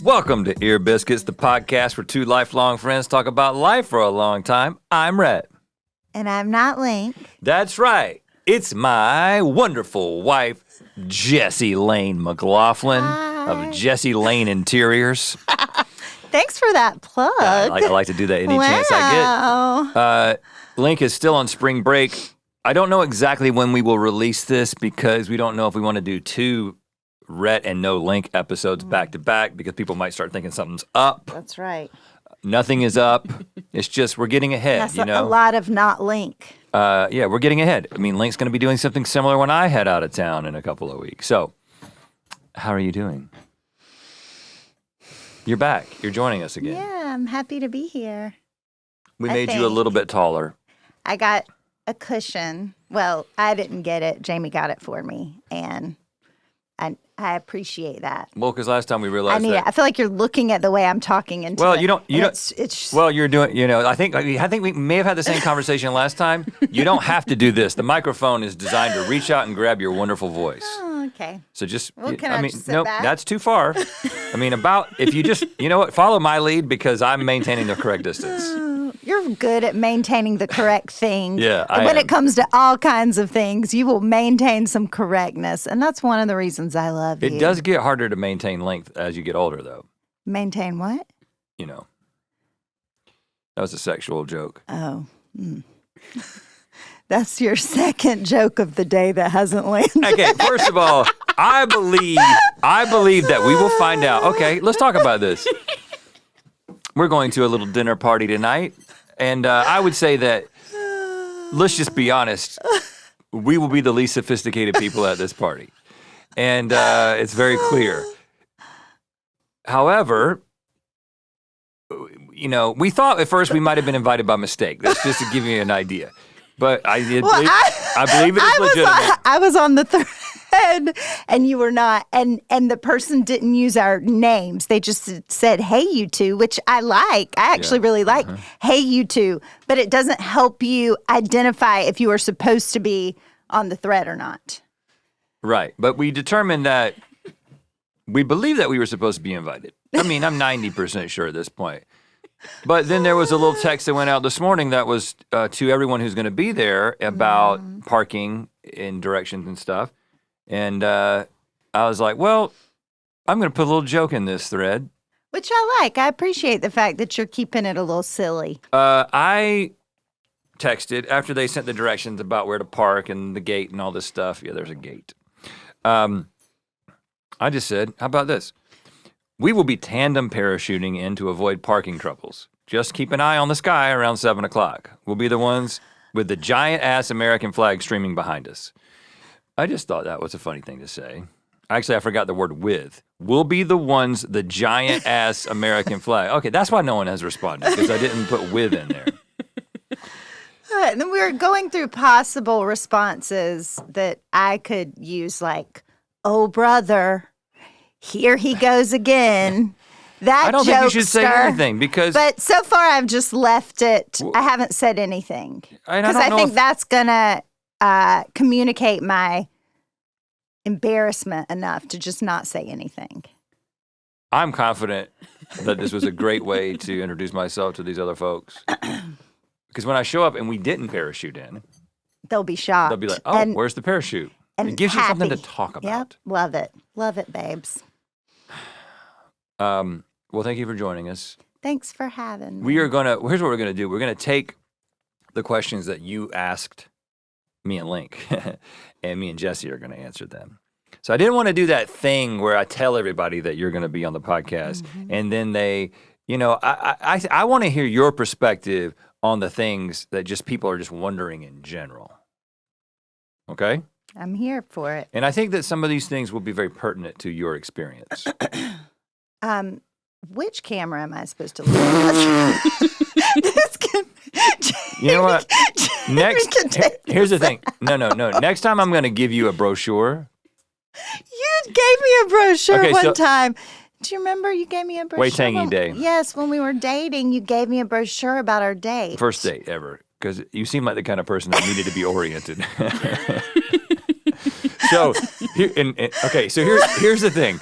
Welcome to Ear Biscuits, the podcast where two lifelong friends talk about life for a long time. I'm Rhett. And I'm not Link. That's right. It's my wonderful wife, Jessie McLaughlin of Jessie Lane Interiors. Thanks for that plug. I like to do that any chance I get. Link is still on spring break. I don't know exactly when we will release this because we don't know if we want to do two Rhett and no Link episodes back to back because people might start thinking something's up. That's right. Nothing is up. It's just we're getting ahead, That's you know? a lot of not Link. Yeah, we're getting ahead. I mean, Link's going to be doing something similar when I head out of town in a couple of weeks. So, how are you doing? You're back. You're joining us again. Yeah, I'm happy to be here. We made you a little bit taller. I got a cushion. Well, I didn't get it. Jamie got it for me, and I appreciate that. Well, because last time we realized I feel like you're looking at the way I'm talking into well, it. You're doing, I think we may have had the same conversation last time. You don't have to do this. The microphone is designed to reach out and grab your wonderful voice. Oh, okay. So just, can I just sit back? That's too far. If you just, follow my lead because I'm maintaining the correct distance. You're good at maintaining the correct thing. Yeah, when it comes to all kinds of things, you will maintain some correctness. And that's one of the reasons I love you. It does get harder to maintain length as you get older, though. Maintain what? That was a sexual joke. Oh. That's your second joke of the day that hasn't landed. Okay, first of all, I believe that we will find out. Okay, let's talk about this. We're going to a little dinner party tonight, and I would say that, let's just be honest, we will be the least sophisticated people at this party, and it's very clear. However, we thought at first we might have been invited by mistake. That's just to give you an idea. But I believe it is legitimate. I was on the thread and you were not. And the person didn't use our names. They just said, hey, you two, which I like. I actually really like, hey, you two. But it doesn't help you identify if you are supposed to be on the thread or not. Right. But we determined that we believe that we were supposed to be invited. I mean, I'm 90% sure at this point. But then there was a little text that went out this morning that was to everyone who's going to be there about parking in directions and stuff. And I was like, well, I'm going to put a little joke in this thread. Which I like. I appreciate the fact that you're keeping it a little silly. I texted after they sent the directions about where to park and the gate and all this stuff. Yeah, there's a gate. I just said, how about this? We will be tandem parachuting in to avoid parking troubles. Just keep an eye on the sky around 7 o'clock. We'll be the ones with the giant-ass American flag streaming behind us. I just thought that was a funny thing to say. Actually, I forgot the word with. We'll be the ones, the giant-ass American flag. Okay, that's why no one has responded, because I didn't put with in there. And then we were going through possible responses that I could use, like, oh, brother. Here he goes again. That I don't think you should say anything because... But so far I've just left it. I haven't said anything. Because I think that's going to communicate my embarrassment enough to just not say anything. I'm confident that this was a great way to introduce myself to these other folks. Because when I show up and we didn't parachute in... They'll be shocked. They'll be like, oh, where's the parachute? And it gives you something to talk about. Yep, love it. Love it, babes. Well, thank you for joining us. Thanks for having me. Here's what we're going to do. We're going to take the questions that you asked me and Link, and me and Jessie are going to answer them. So I didn't want to do that thing where I tell everybody that you're going to be on the podcast, and then they, I want to hear your perspective on the things that just people are just wondering in general. Okay? I'm here for it. And I think that some of these things will be very pertinent to your experience. Which camera am I supposed to look at? You know what? Here's the thing. No. Next time I'm going to give you a brochure. You gave me a brochure one time. Do you remember you gave me a brochure? Waitangi Day. Yes, when we were dating, you gave me a brochure about our date. First date ever. Because you seem like the kind of person that needed to be oriented. So here's the thing.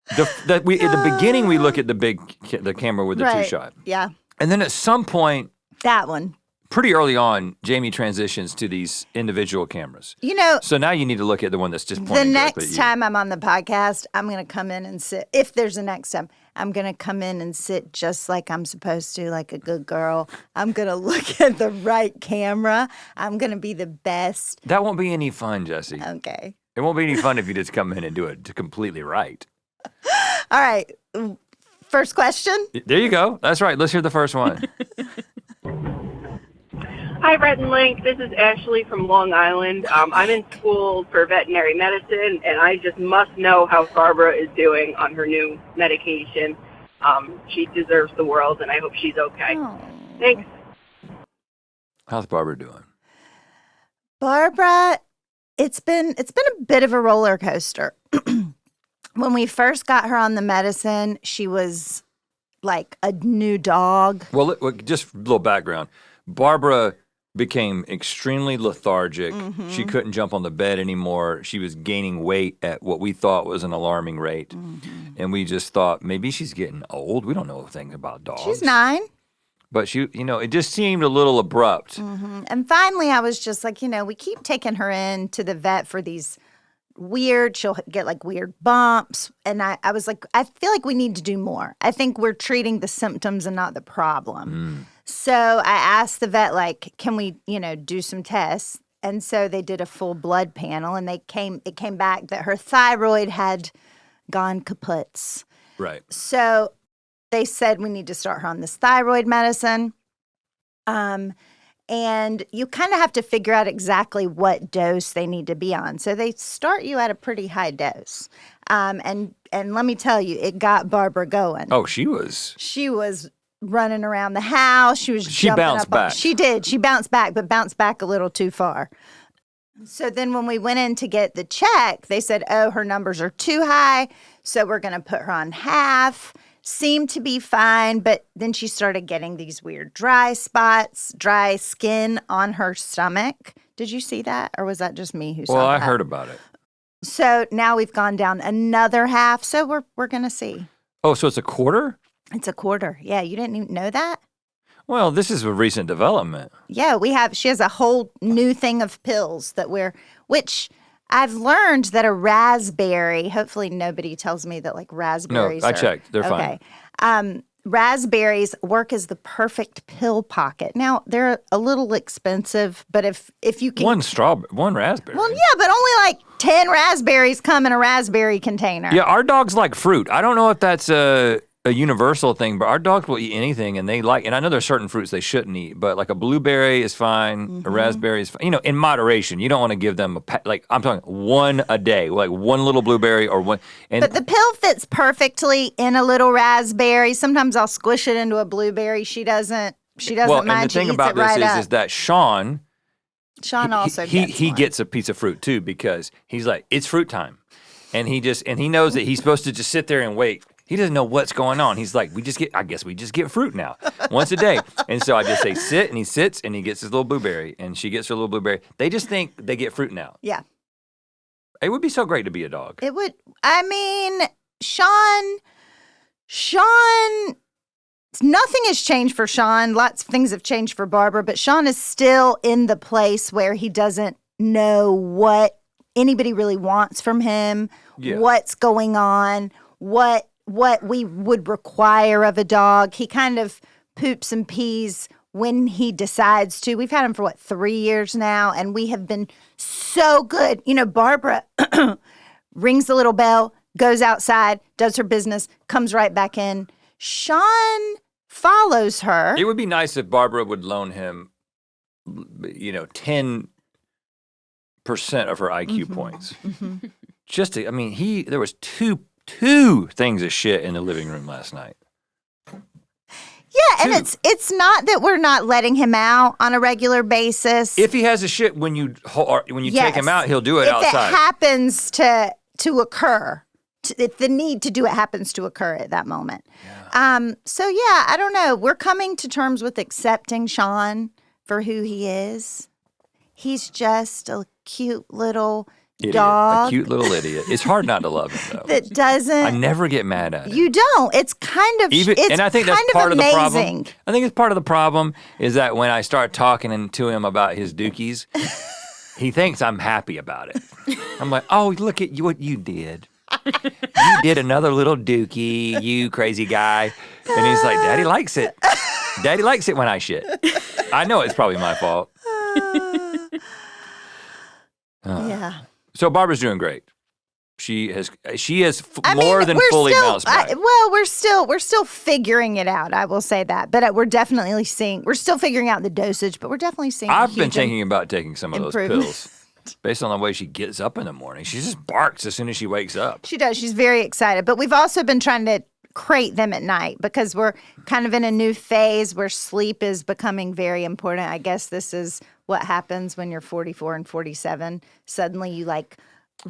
At the beginning we look at the camera with the Right. 2-shot. Yeah. And then at some point, That one. pretty early on, Jamie transitions to these individual cameras. You know, So now you need to look at the one that's just the pointing directly at next you. time I'm on the podcast, I'm going to come in and sit. If there's a next time, I'm going to come in and sit just like I'm supposed to, like a good girl. I'm going to look at the right camera. I'm going to be the best. That won't be any fun, Jessie. Okay. It won't be any fun if you just come in and do it completely right. All right. First question. There you go. That's right. Let's hear the first one. Hi, Rhett and Link. This is Ashley from Long Island. I'm in school for veterinary medicine, and I just must know how Barbara is doing on her new medication. She deserves the world, and I hope she's okay. Oh. Thanks. How's Barbara doing? Barbara, it's been a bit of a roller coaster. When we first got her on the medicine, she was like a new dog. Well, just a little background. Barbara became extremely lethargic. Mm-hmm. She couldn't jump on the bed anymore. She was gaining weight at what we thought was an alarming rate. Mm-hmm. And we just thought maybe she's getting old. We don't know a thing about dogs. She's 9. But it just seemed a little abrupt. Mm-hmm. And finally, I was just like, we keep taking her in to the vet for these she'll get like weird bumps. And I was like, I feel like we need to do more. I think we're treating the symptoms and not the problem. So I asked the vet, like, can we, do some tests? And so they did a full blood panel, and it came back that her thyroid had gone kaput. Right. So they said we need to start her on this thyroid medicine. And you kind of have to figure out exactly what dose they need to be on. So they start you at a pretty high dose. And let me tell you, it got Barbara going. Oh, she was running around the house. She jumping bounced up back. She did. She bounced back, but bounced back a little too far. So then when we went in to get the check, they said, oh, her numbers are too high, so we're going to put her on half. Seemed to be fine, but then she started getting these weird dry spots, dry skin on her stomach. Did you see that? Or was that just me who saw that? Well, I heard about it. So now we've gone down another half, so we're going to see. Oh, so it's a quarter? It's a quarter. Yeah, you didn't even know that? Well, this is a recent development. Yeah, she has a whole new thing of pills which I've learned that a raspberry, hopefully nobody tells me that like raspberries No, I checked. They're fine. Okay. Raspberries work as the perfect pill pocket. Now, they're a little expensive, but if you can... One raspberry. Well, yeah, but only like 10 raspberries come in a raspberry container. Yeah, our dogs like fruit. I don't know if that's a universal thing, but our dogs will eat anything, and I know there's certain fruits they shouldn't eat, but like a blueberry is fine, a raspberry is fine. In moderation. You don't want to give them I'm talking one a day, like one little blueberry or one. But the pill fits perfectly in a little raspberry. Sometimes I'll squish it into a blueberry. She doesn't mind. And the thing about this is that Sean also he one. gets a piece of fruit too, because he's like, it's fruit time. And he knows that he's supposed to just sit there and wait. He doesn't know what's going on. He's like, I guess we just get fruit now, once a day. And so I just say, sit, and he sits, and he gets his little blueberry, and she gets her little blueberry. They just think they get fruit now. Yeah. It would be so great to be a dog. It would. I mean, Sean, nothing has changed for Sean. Lots of things have changed for Barbara, but Sean is still in the place where he doesn't know what anybody really wants from him, what's going on, what we would require of a dog. He kind of poops and pees when he decides to. We've had him for 3 years now, and we have been so good. Barbara rings the little bell, goes outside, does her business, comes right back in. Sean follows her. It would be nice if Barbara would loan him, 10% of her IQ points. Mm-hmm. There was two things of shit in the living room last night. Yeah, and it's not that we're not letting him out on a regular basis. If he has a shit when you take him out, he'll do it outside. If it happens to occur, if the need to do it happens to occur at that moment. Yeah. So yeah, I don't know. We're coming to terms with accepting Sean for who he is. He's just a cute little dog. A cute little idiot. It's hard not to love him, though. That doesn't. I never get mad at him. You don't. It's kind of. And I think that's part amazing. of the problem. I think it's part of the problem is that when I start talking to him about his dookies, he thinks I'm happy about it. I'm like, oh, look at what you did. You did another little dookie, you crazy guy. And he's like, Daddy likes it. Daddy likes it when I shit. I know it's probably my fault. Yeah. So Barbara's doing great. She has more than fully bounced back. We're still figuring it out. I will say that, but we're still figuring out the dosage. But we're definitely seeing. I've been thinking about taking some of those pills. Based on the way she gets up in the morning, she just barks as soon as she wakes up. She does. She's very excited. But we've also been trying to crate them at night because we're kind of in a new phase where sleep is becoming very important. I guess this is what happens when you're 44 and 47. Suddenly you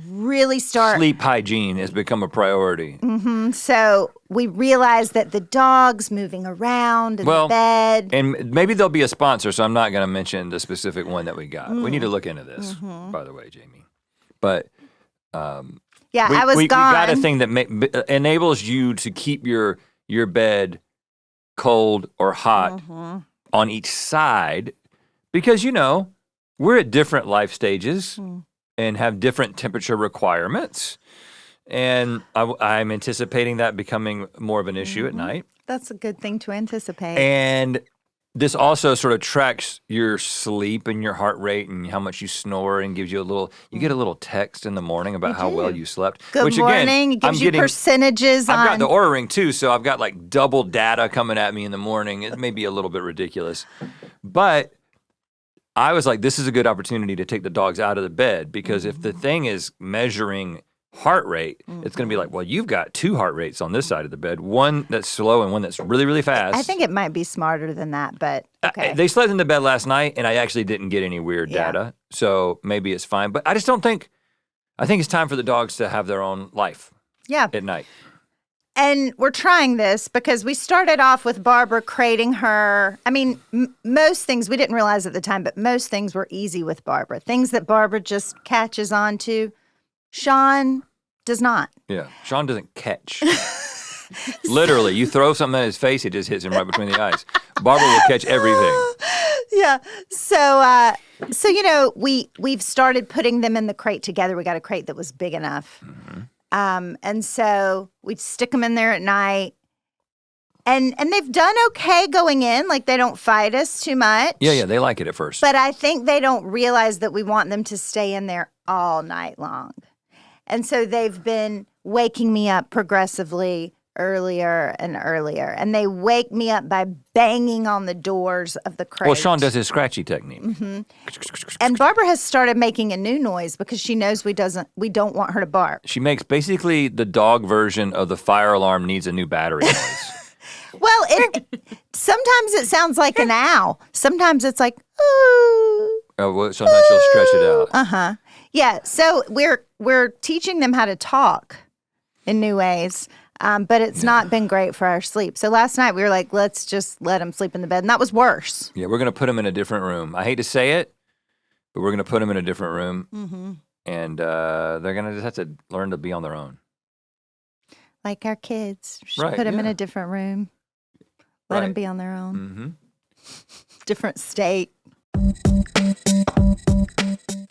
really start. Sleep hygiene has become a priority. Mm-hmm. So we realize that the dog's moving around in the bed. And maybe there'll be a sponsor, so I'm not going to mention the specific one that we got. We need to look into this, by the way, Jamie. But I was gone. We got a thing that enables you to keep your bed cold or hot on each side because, we're at different life stages. And have different temperature requirements. And I'm anticipating that becoming more of an issue at night. That's a good thing to anticipate. And this also sort of tracks your sleep and your heart rate and how much you snore and gives you you get a little text in the morning about how well you slept. Good morning. It gives you percentages I've got the Oura Ring too, so I've got double data coming at me in the morning. It may be a little bit ridiculous. But I was like, this is a good opportunity to take the dogs out of the bed because if the thing is measuring heart rate, it's going to be like, well, you've got two heart rates on this side of the bed, one that's slow and one that's really, really fast. I think it might be smarter than that, but okay. They slept in the bed last night, and I actually didn't get any weird data, so maybe it's fine. But I just don't think, I think it's time for the dogs to have their own life at night. And we're trying this because we started off with Barbara crating her. I mean, most things, we didn't realize at the time, but most things were easy with Barbara. Things that Barbara just catches on to. Sean does not. Yeah, Sean doesn't catch. Literally, you throw something at his face, it just hits him right between the eyes. Barbara will catch everything. Yeah. So we've started putting them in the crate together. We got a crate that was big enough. And so we'd stick them in there at night. And they've done okay going in. They don't fight us too much. Yeah, they like it at first. But I think they don't realize that we want them to stay in there all night long. And so they've been waking me up progressively earlier and earlier. And they wake me up by banging on the doors of the crate. Well, Sean does his scratchy technique. And Barbara has started making a new noise because she knows we don't want her to bark. She makes basically the dog version of the fire alarm needs a new battery noise. Well, sometimes it sounds like an owl. Sometimes it's like, ooh. Oh, well, sometimes she'll stretch it out. Uh-huh. Yeah, so we're teaching them how to talk in new ways. But it's not been great for our sleep. So last night we were like, let's just let them sleep in the bed. And that was worse. Yeah, we're going to put them in a different room. I hate to say it, but we're going to put them in a different room. And they're going to just have to learn to be on their own. Like our kids. Just put them in a different room. Let them be on their own. Different state.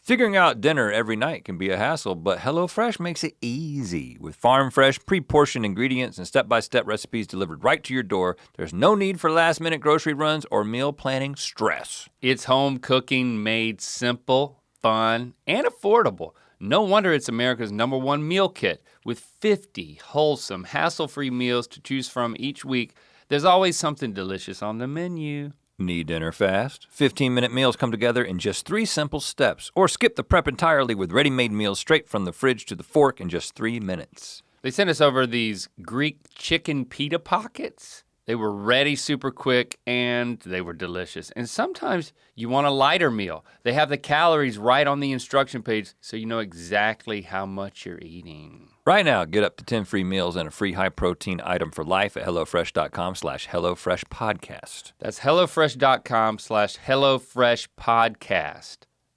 Figuring out dinner every night can be a hassle, but HelloFresh makes it easy. With farm-fresh, pre-portioned ingredients and step-by-step recipes delivered right to your door, there's no need for last-minute grocery runs or meal planning stress. It's home cooking made simple, fun, and affordable. No wonder it's America's #1 meal kit. With 50 wholesome, hassle-free meals to choose from each week, there's always something delicious on the menu. Need dinner fast? 15-minute meals come together in just 3 simple steps. Or skip the prep entirely with ready-made meals straight from the fridge to the fork in just 3 minutes. They sent us over these Greek chicken pita pockets. They were ready super quick and they were delicious. And sometimes you want a lighter meal. They have the calories right on the instruction page so you know exactly how much you're eating. Right now, get up to 10 free meals and a free high-protein item for life at HelloFresh.com/HelloFreshPodcast. That's HelloFresh.com/HelloFreshPodcast.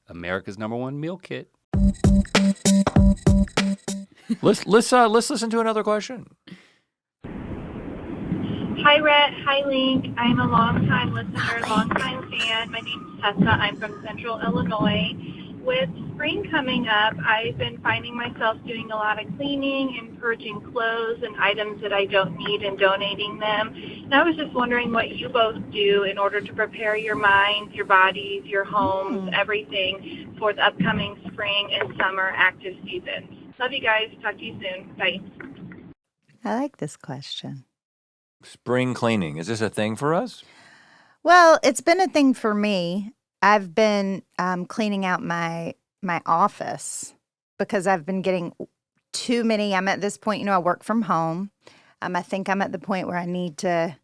America's #1 meal kit. Let's listen to another question. Hi, Rhett. Hi, Link. I'm a long-time listener, long-time fan. My name's Tessa. I'm from Central Illinois. With spring coming up, I've been finding myself doing a lot of cleaning and purging clothes and items that I don't need and donating them. And I was just wondering what you both do in order to prepare your minds, your bodies, your homes, everything for the upcoming spring and summer active seasons. Love you guys. Talk to you soon. Bye. I like this question. Spring cleaning. Is this a thing for us? Well, it's been a thing for me. I've been cleaning out my office because I've been getting too many. I'm at this point, I work from home. I think I'm at the point where I need to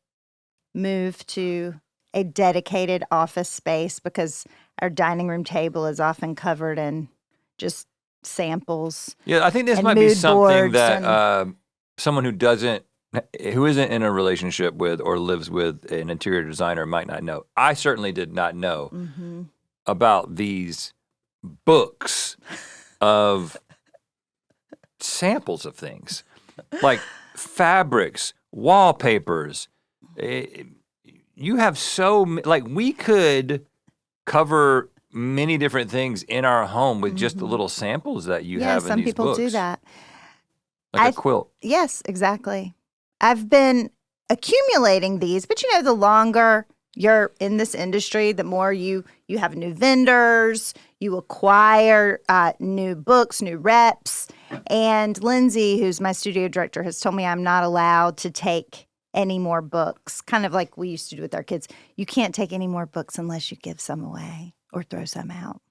move to a dedicated office space because our dining room table is often covered in just samples. Yeah, I think this and might be mood something boards that someone who isn't in a relationship with or lives with an interior designer might not know. I certainly did not know about these books of samples of things, like fabrics, wallpapers. You have we could cover many different things in our home with just the little samples that you have in some these people books. do that. Like a quilt. Yes, exactly. I've been accumulating these, but the longer you're in this industry, the more you have new vendors, you acquire new books, new reps. And Lindsay, who's my studio director, has told me I'm not allowed to take any more books, kind of like we used to do with our kids. You can't take any more books unless you give some away or throw some out.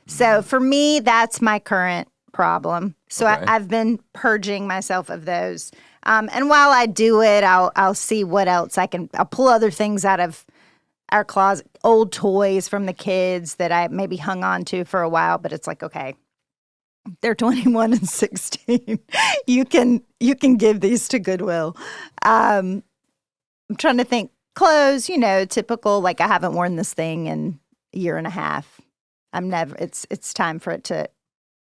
So for me, that's my current problem. So Okay. I've been purging myself of those. And while I do it, I'll see what else I'll pull other things out of our closet, old toys from the kids that I maybe hung on to for a while, but it's like, okay, they're 21 and 16. You can give these to Goodwill. I'm trying to think. Clothes, typical, like I haven't worn this thing in a year and a half. It's time for it to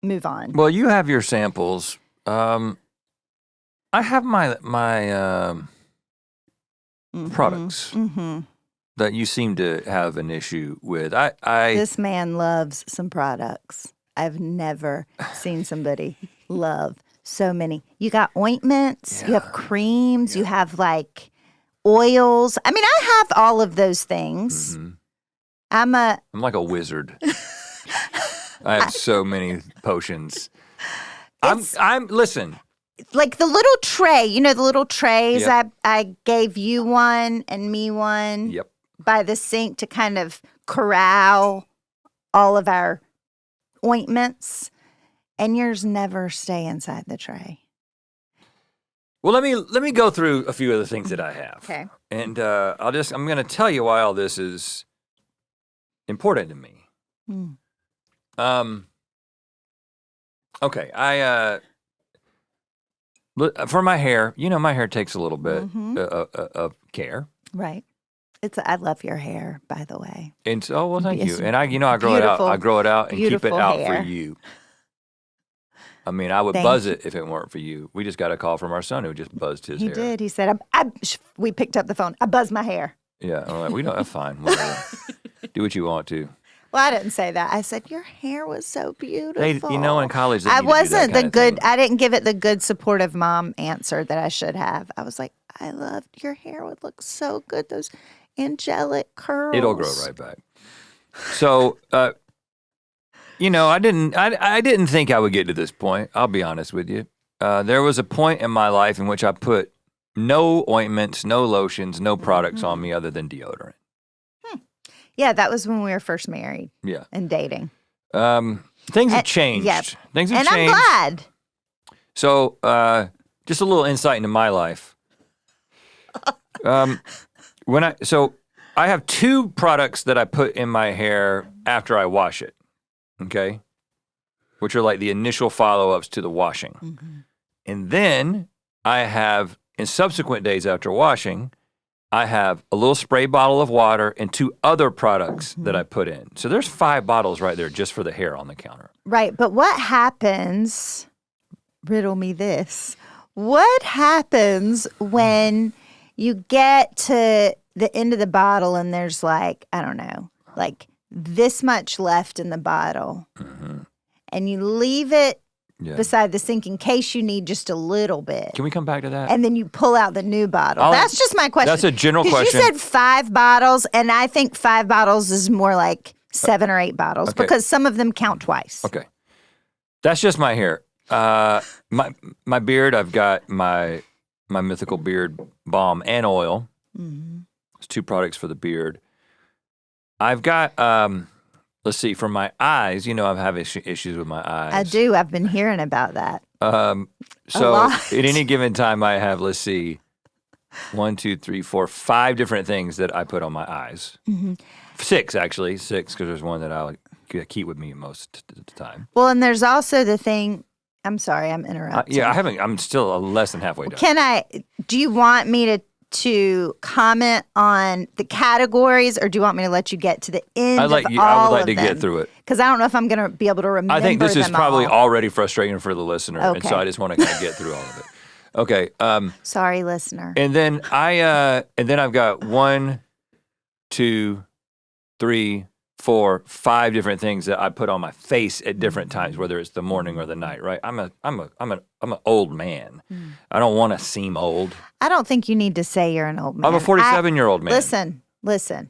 move on. Well, you have your samples. I have my products that you seem to have an issue with. This man loves some products. I've never seen somebody love so many. You got ointments, you have creams, you have like oils. I mean, I have all of those things. I'm like a wizard. I have so many potions. Listen. Like the little tray, the little trays. Yep. I gave you one and me one. Yep. By the sink to kind of corral all of our ointments, and yours never stay inside the tray. Well, let me go through a few of the things that I have. Okay. And I'm going to tell you why all this is important to me. Okay, for my hair, my hair takes a little bit of care. Right. I love your hair, by the way. And so, well, thank you. It's And I grow it out. I grow it out and keep it beautiful out hair. for you. I mean, I would Thank buzz you. it if it weren't for you. We just got a call from our son who just buzzed his He hair. did. He said, we picked up the phone. I buzzed my hair. Yeah, I'm like, that's fine. Whatever. Do what you want to. Well, I didn't say that. I said, your hair was so beautiful. In college, they I need to do that wasn't kind the of good, thing. I didn't give it the good supportive mom answer that I should have. I was like, I loved your hair would look so good. Those angelic curls. It'll grow right back. So, I didn't think I would get to this point. I'll be honest with you. There was a point in my life in which I put no ointments, no lotions, no products on me other than deodorant. Yeah, that was when we were first married. Yeah. And dating. Things have changed. Yep. Things have And changed. I'm glad. So, just a little insight into my life. I have two products that I put in my hair after I wash it. Okay, which are like the initial follow-ups to the washing. And then I have, in subsequent days after washing, I have a little spray bottle of water and 2 other products that I put in. So there's 5 bottles right there just for the hair on the counter. Right. But what happens, riddle me this, what happens when you get to the end of the bottle and there's like, I don't know, like this much left in the bottle and you leave it beside the sink in case you need just a little bit. Can we come back to that? And then you pull out the new bottle. That's just my question. That's a general 'Cause question. You said 5 bottles, and I think 5 bottles is more like 7 or 8 bottles because some of them count twice. Okay. That's just my hair. My beard, I've got my Mythical beard balm and oil. It's 2 products for the beard. I've got let's see, for my eyes, you know, I'm having issues with my eyes. I do. I've been hearing about that. So lot. at any given time, I have, let's see, 1, 2, 3, 4, 5 different things that I put on my eyes. 6, actually. 6, because there's one that I keep with me most of the time. Well, and there's also the thing. I'm sorry, I'm interrupting. I'm still less than halfway done. Do you want me to comment on the categories, or do you want me to let you get to the end I of would all like of to them? get through it. Because I don't know if I'm going to be able to remember. I think this is them probably all. already frustrating for the listener, and Okay. so I just want to kind of get through all of it. Okay. Sorry, listener. And then I've got 1, 2, 3, 4, 5 different things that I put on my face at different times, whether it's the morning or the night. Right? I'm an old man. I don't want to seem old. I don't think you need to say you're an old man. I'm a 47-year-old man. Listen.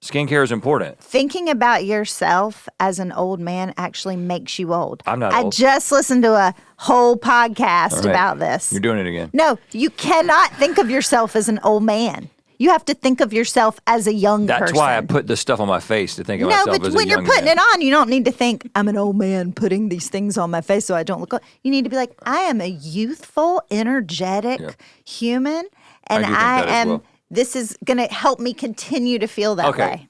Skincare is important. Thinking about yourself as an old man actually makes you old. I'm not I old. just listened to a whole podcast All right. about this. You're doing it again. No, you cannot think of yourself as an old man. You have to think of yourself as a young person. That's why I put the stuff on my face to think of No, myself but as a when you're young putting man. it on, you don't need to think, I'm an old man putting these things on my face so I don't look old. You need to be like, I am a youthful, energetic human, and I do think that as well. this is going to help me continue to feel that way.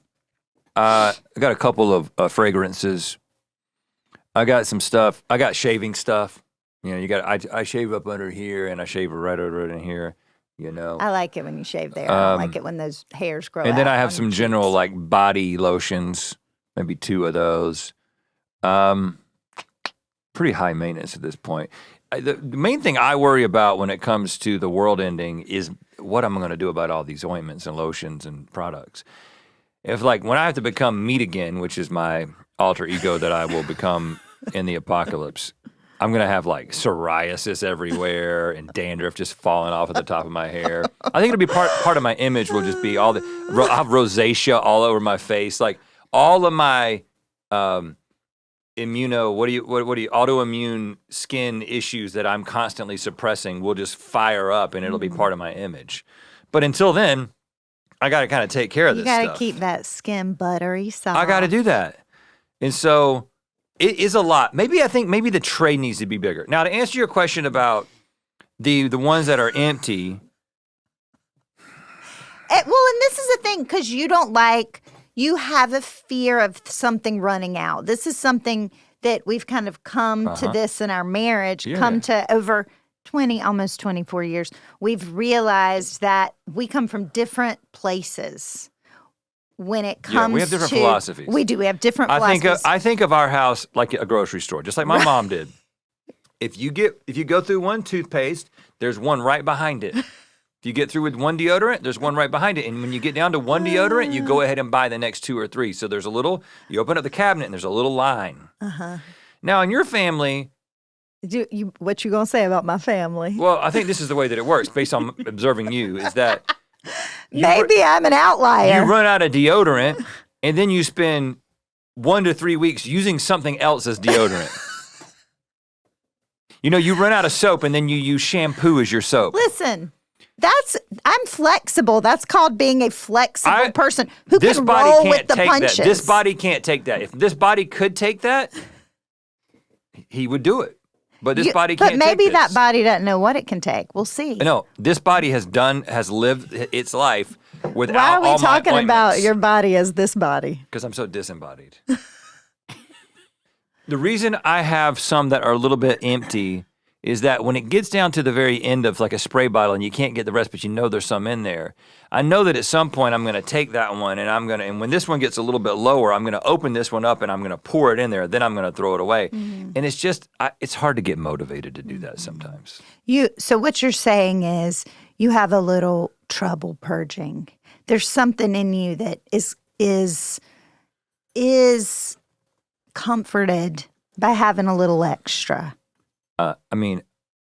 I got a couple of fragrances. I got some stuff. I got shaving stuff. You know, I shave up under here and I shave right over in here. You know, I like it when you shave there. I don't like it when those hairs grow out. and then I have on some your general cheeks. like body lotions, maybe 2 of those. Pretty high maintenance at this point. The main thing I worry about when it comes to the world ending is what I'm going to do about all these ointments and lotions and products. If like when I have to become meat again, which is my alter ego that I will become in the apocalypse, I'm going to have like psoriasis everywhere and dandruff just falling off at the top of my hair. I think it'll be part of my image will just be I'll have rosacea all over my face. Like all of my autoimmune skin issues that I'm constantly suppressing will just fire up and it'll be part of my image. But until then, I got to kind of take care of this stuff. You got to keep that skin buttery soft. I got to do that. And so it is a lot. Maybe the trade needs to be bigger. Now, to answer your question about the ones that are empty. And this is the thing, because you have a fear of something running out. This is something that we've kind of come to this in our marriage, come to over almost 24 years. We've realized that we come from different places. When it comes we have different philosophies. We do. We have different philosophies. I think of our house like a grocery store, just like my mom did. If you go through one toothpaste, there's one right behind it. If you get through with one deodorant, there's one right behind it. And when you get down to one deodorant, you go ahead and buy the next 2 or 3. So there's you open up the cabinet and there's a little line. Now in your family, what you gonna say about my family? well, I think this is the way that it works based on observing you, is that Maybe I'm an outlier. you run out of deodorant and then you spend 1 to 3 weeks using something else as deodorant. You run out of soap and then you use shampoo as your soap. Listen, I'm flexible. That's called being a flexible person who This can body roll can't with the take punches. that. This body can't take that. If this body could take that, he would do it. But this body can't take But maybe this. that body doesn't know what it can take. We'll see. No, this body has lived its life without Why are we all my talking about ointments. your body as this body? Because I'm so disembodied. The reason I have some that are a little bit empty is that when it gets down to the very end of like a spray bottle and you can't get the rest, but you know there's some in there, I know that at some point I'm going to take that one and when this one gets a little bit lower, I'm going to open this one up and I'm going to pour it in there. Then I'm going to throw it away. And it's just, it's hard to get motivated to do that sometimes. So what you're saying is you have a little trouble purging. There's something in you that is comforted by having a little extra. I mean,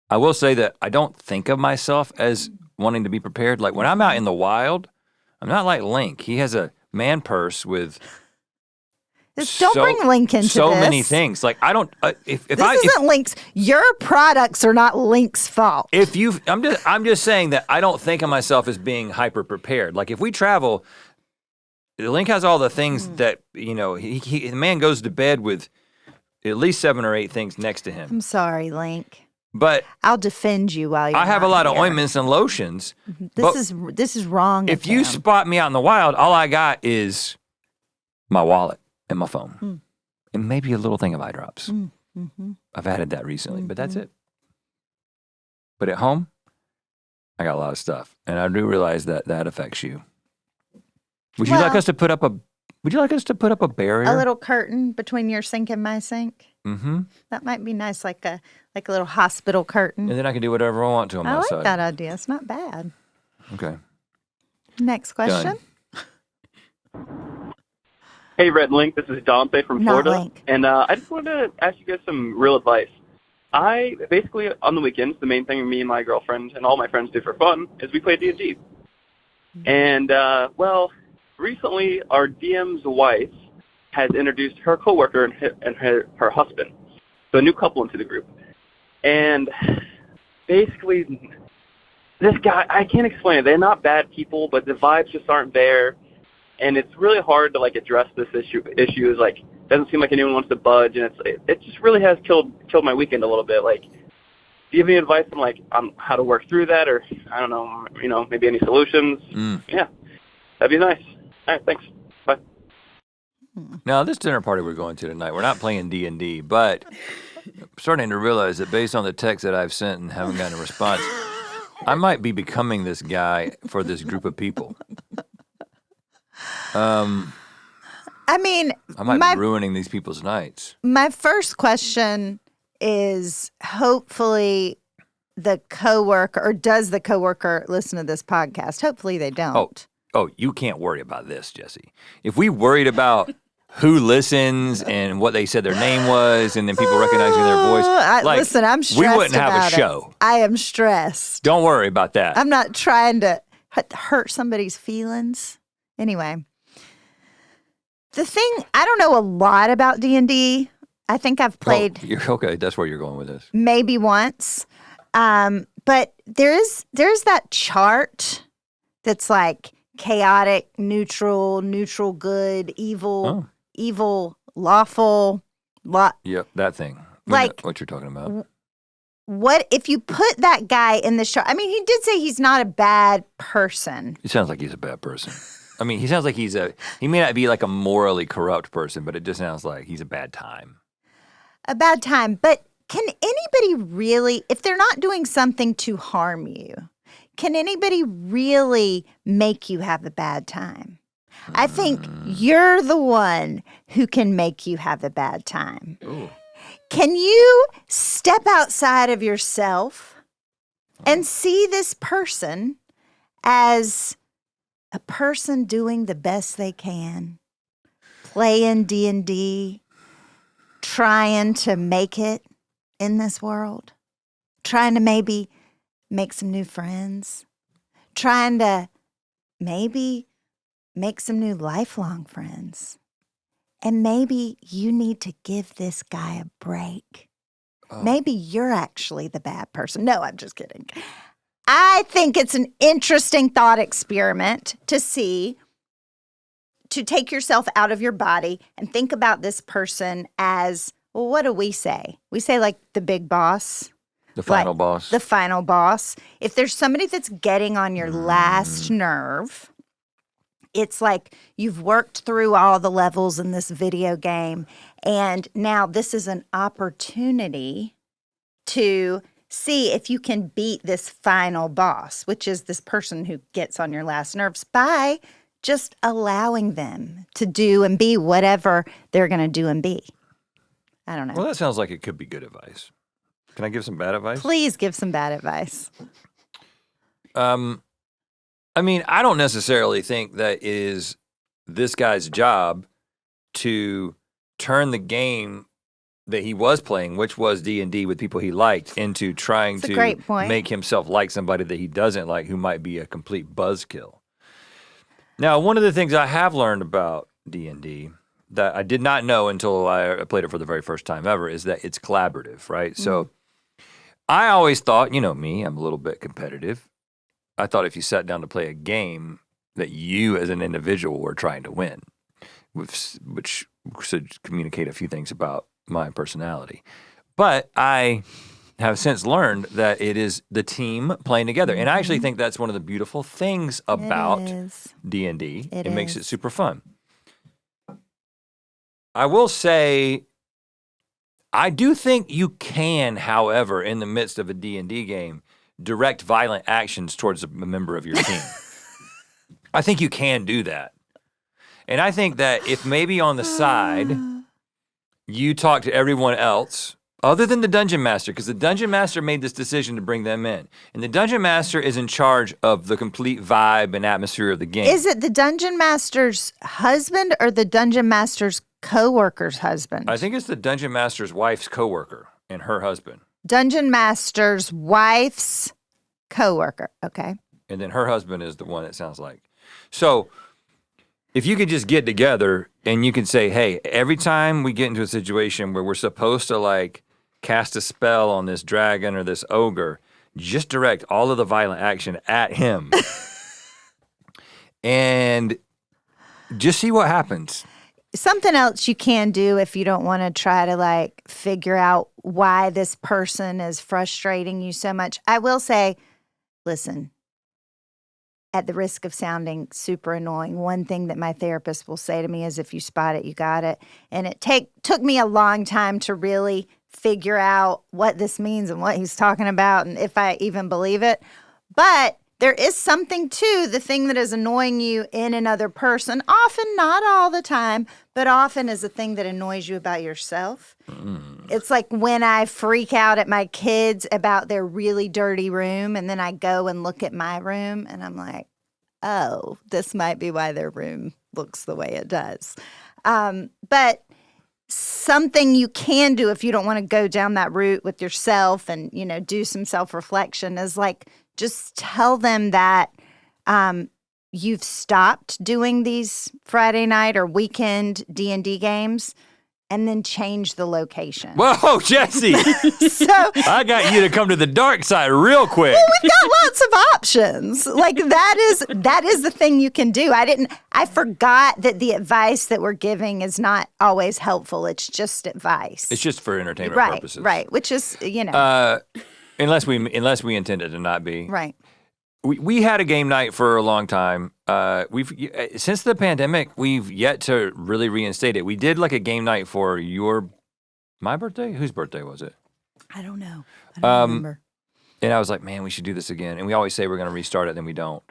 I will say that I don't think of myself as wanting to be prepared. Like when I'm out in the wild, I'm not like Link. He has a man purse with Don't bring Link into so this. many things. Like I don't. If This isn't Link's. Your products are not Link's fault. I'm just saying that I don't think of myself as being hyper prepared. Like if we travel, Link has all the things that the man goes to bed with at least 7 or 8 things next to him. I'm sorry, Link. But I'll defend you while you're I have a not lot of here. ointments and lotions. This is wrong. If you spot me out in the wild, all I got is my wallet and my phone, and maybe a little thing of eye drops. I've added that recently, but that's it. But at home, I got a lot of stuff, and I do realize that affects you. Would you like us to put up a barrier? A little curtain between your sink and my sink. Mm-hmm. That might be nice, like a little hospital curtain. And then I can do whatever I want to on my side. I like that idea. It's not bad. Okay. Next question. Hey, Rhett and Link. This is Dante from Not Florida. Link. And I just wanted to ask you guys some real advice. I basically, on the weekends, the main thing me and my girlfriend and all my friends do for fun is we play D&D. And, recently our DM's wife has introduced her coworker and her husband, so a new couple into the group. And basically, this guy, I can't explain it. They're not bad people, but the vibes just aren't there. And it's really hard to address this issue. Is doesn't seem like anyone wants to budge, and it just really has killed my weekend a little bit. Do you have any advice on how to work through that, or I don't know, maybe any solutions? Yeah, that'd be nice. All right, thanks. Bye. Now, this dinner party we're going to tonight, we're not playing D&D, but I'm starting to realize that based on the text that I've sent and haven't gotten a response, I might be becoming this guy for this group of people. I might be ruining these people's nights. My first question is hopefully the coworker, or does the coworker listen to this podcast? Hopefully they don't. Oh, you can't worry about this, Jessie. If we worried about who listens and what they said their name was and then people recognizing their voice, listen, I'm stressed. We wouldn't have about a show. I am stressed. Don't worry about that. I'm not trying to hurt somebody's feelings. Anyway, the thing, I don't know a lot about D&D. I think I've played. Okay, that's where you're going with this. Maybe once. But there's that chart that's chaotic, neutral, good, evil, lawful. Yep, that thing. What you're talking about. What if you put that guy in the chart? I mean, he did say he's not a bad person. He sounds like he's a bad person. I mean, he sounds like he may not be a morally corrupt person, but it just sounds like he's a bad time. A bad time. But can anybody really, if they're not doing something to harm you, can anybody really make you have a bad time? I think you're the one who can make you have a bad time. Ooh. Can you step outside of yourself and see this person as a person doing the best they can, playing D&D, trying to make it in this world, trying to maybe make some new friends, trying to maybe make some new lifelong friends. And maybe you need to give this guy a break. Oh. Maybe you're actually the bad person. No, I'm just kidding. I think it's an interesting thought experiment to take yourself out of your body and think about this person as, well, what do we say? We say the big boss. The final boss. The final boss. If there's somebody that's getting on your last nerve, it's you've worked through all the levels in this video game, and now this is an opportunity to see if you can beat this final boss, which is this person who gets on your last nerves, by just allowing them to do and be whatever they're going to do and be. I don't know. Well, that sounds like it could be good advice. Can I give some bad advice? Please give some bad advice. I mean, I don't necessarily think that it is this guy's job to turn the game that he was playing, which was D&D with people he liked, into trying That's a to great point. make himself like somebody that he doesn't like, who might be a complete buzzkill. Now, one of the things I have learned about D&D that I did not know until I played it for the very first time ever is that it's collaborative, right? So I always thought, you know me, I'm a little bit competitive. I thought if you sat down to play a game that you as an individual were trying to win, which should communicate a few things about my personality. But I have since learned that it is the team playing together. And I actually think that's one of the beautiful things about D&D. It makes it super fun. I will say, I do think you can, however, in the midst of a D&D game, direct violent actions towards a member of your team. I think you can do that. And I think that if maybe on the side, you talk to everyone else, other than the Dungeon Master, because the Dungeon Master made this decision to bring them in. And the Dungeon Master is in charge of the complete vibe and atmosphere of the game. Is it the Dungeon Master's husband or the Dungeon Master's co-worker's husband? I think it's the Dungeon Master's wife's co-worker and her husband. Dungeon Master's wife's co-worker. Okay. And then her husband is the one, it sounds like. So if you could just get together and you can say, hey, every time we get into a situation where we're supposed to like cast a spell on this dragon or this ogre, just direct all of the violent action at him. And just see what happens. Something else you can do if you don't want to try to like figure out why this person is frustrating you so much. I will say, listen, at the risk of sounding super annoying, one thing that my therapist will say to me is, if you spot it, you got it. And it took me a long time to really figure out what this means and what he's talking about and if I even believe it. But there is something to the thing that is annoying you in another person, often, not all the time, but often is a thing that annoys you about yourself. It's like when I freak out at my kids about their really dirty room, and then I go and look at my room, and I'm like, oh, this might be why their room looks the way it does. But something you can do if you don't want to go down that route with yourself and, you know, do some self-reflection is like, just tell them that you've stopped doing these Friday night or weekend D&D games, and then change the location. Whoa, Jessie! So I got you to come to the dark side real quick. well, we've got lots of options. Like that is the thing you can do. I forgot that the advice that we're giving is not always helpful. It's just advice. It's just for entertainment purposes. Right, which is, you know. Unless we intended to not be. Right. We had a game night for a long time. Since the pandemic, we've yet to really reinstate it. We did like a game night for my birthday? Whose birthday was it? I don't know. I don't remember. And I was like, man, we should do this again. And we always say we're going to restart it, then we don't.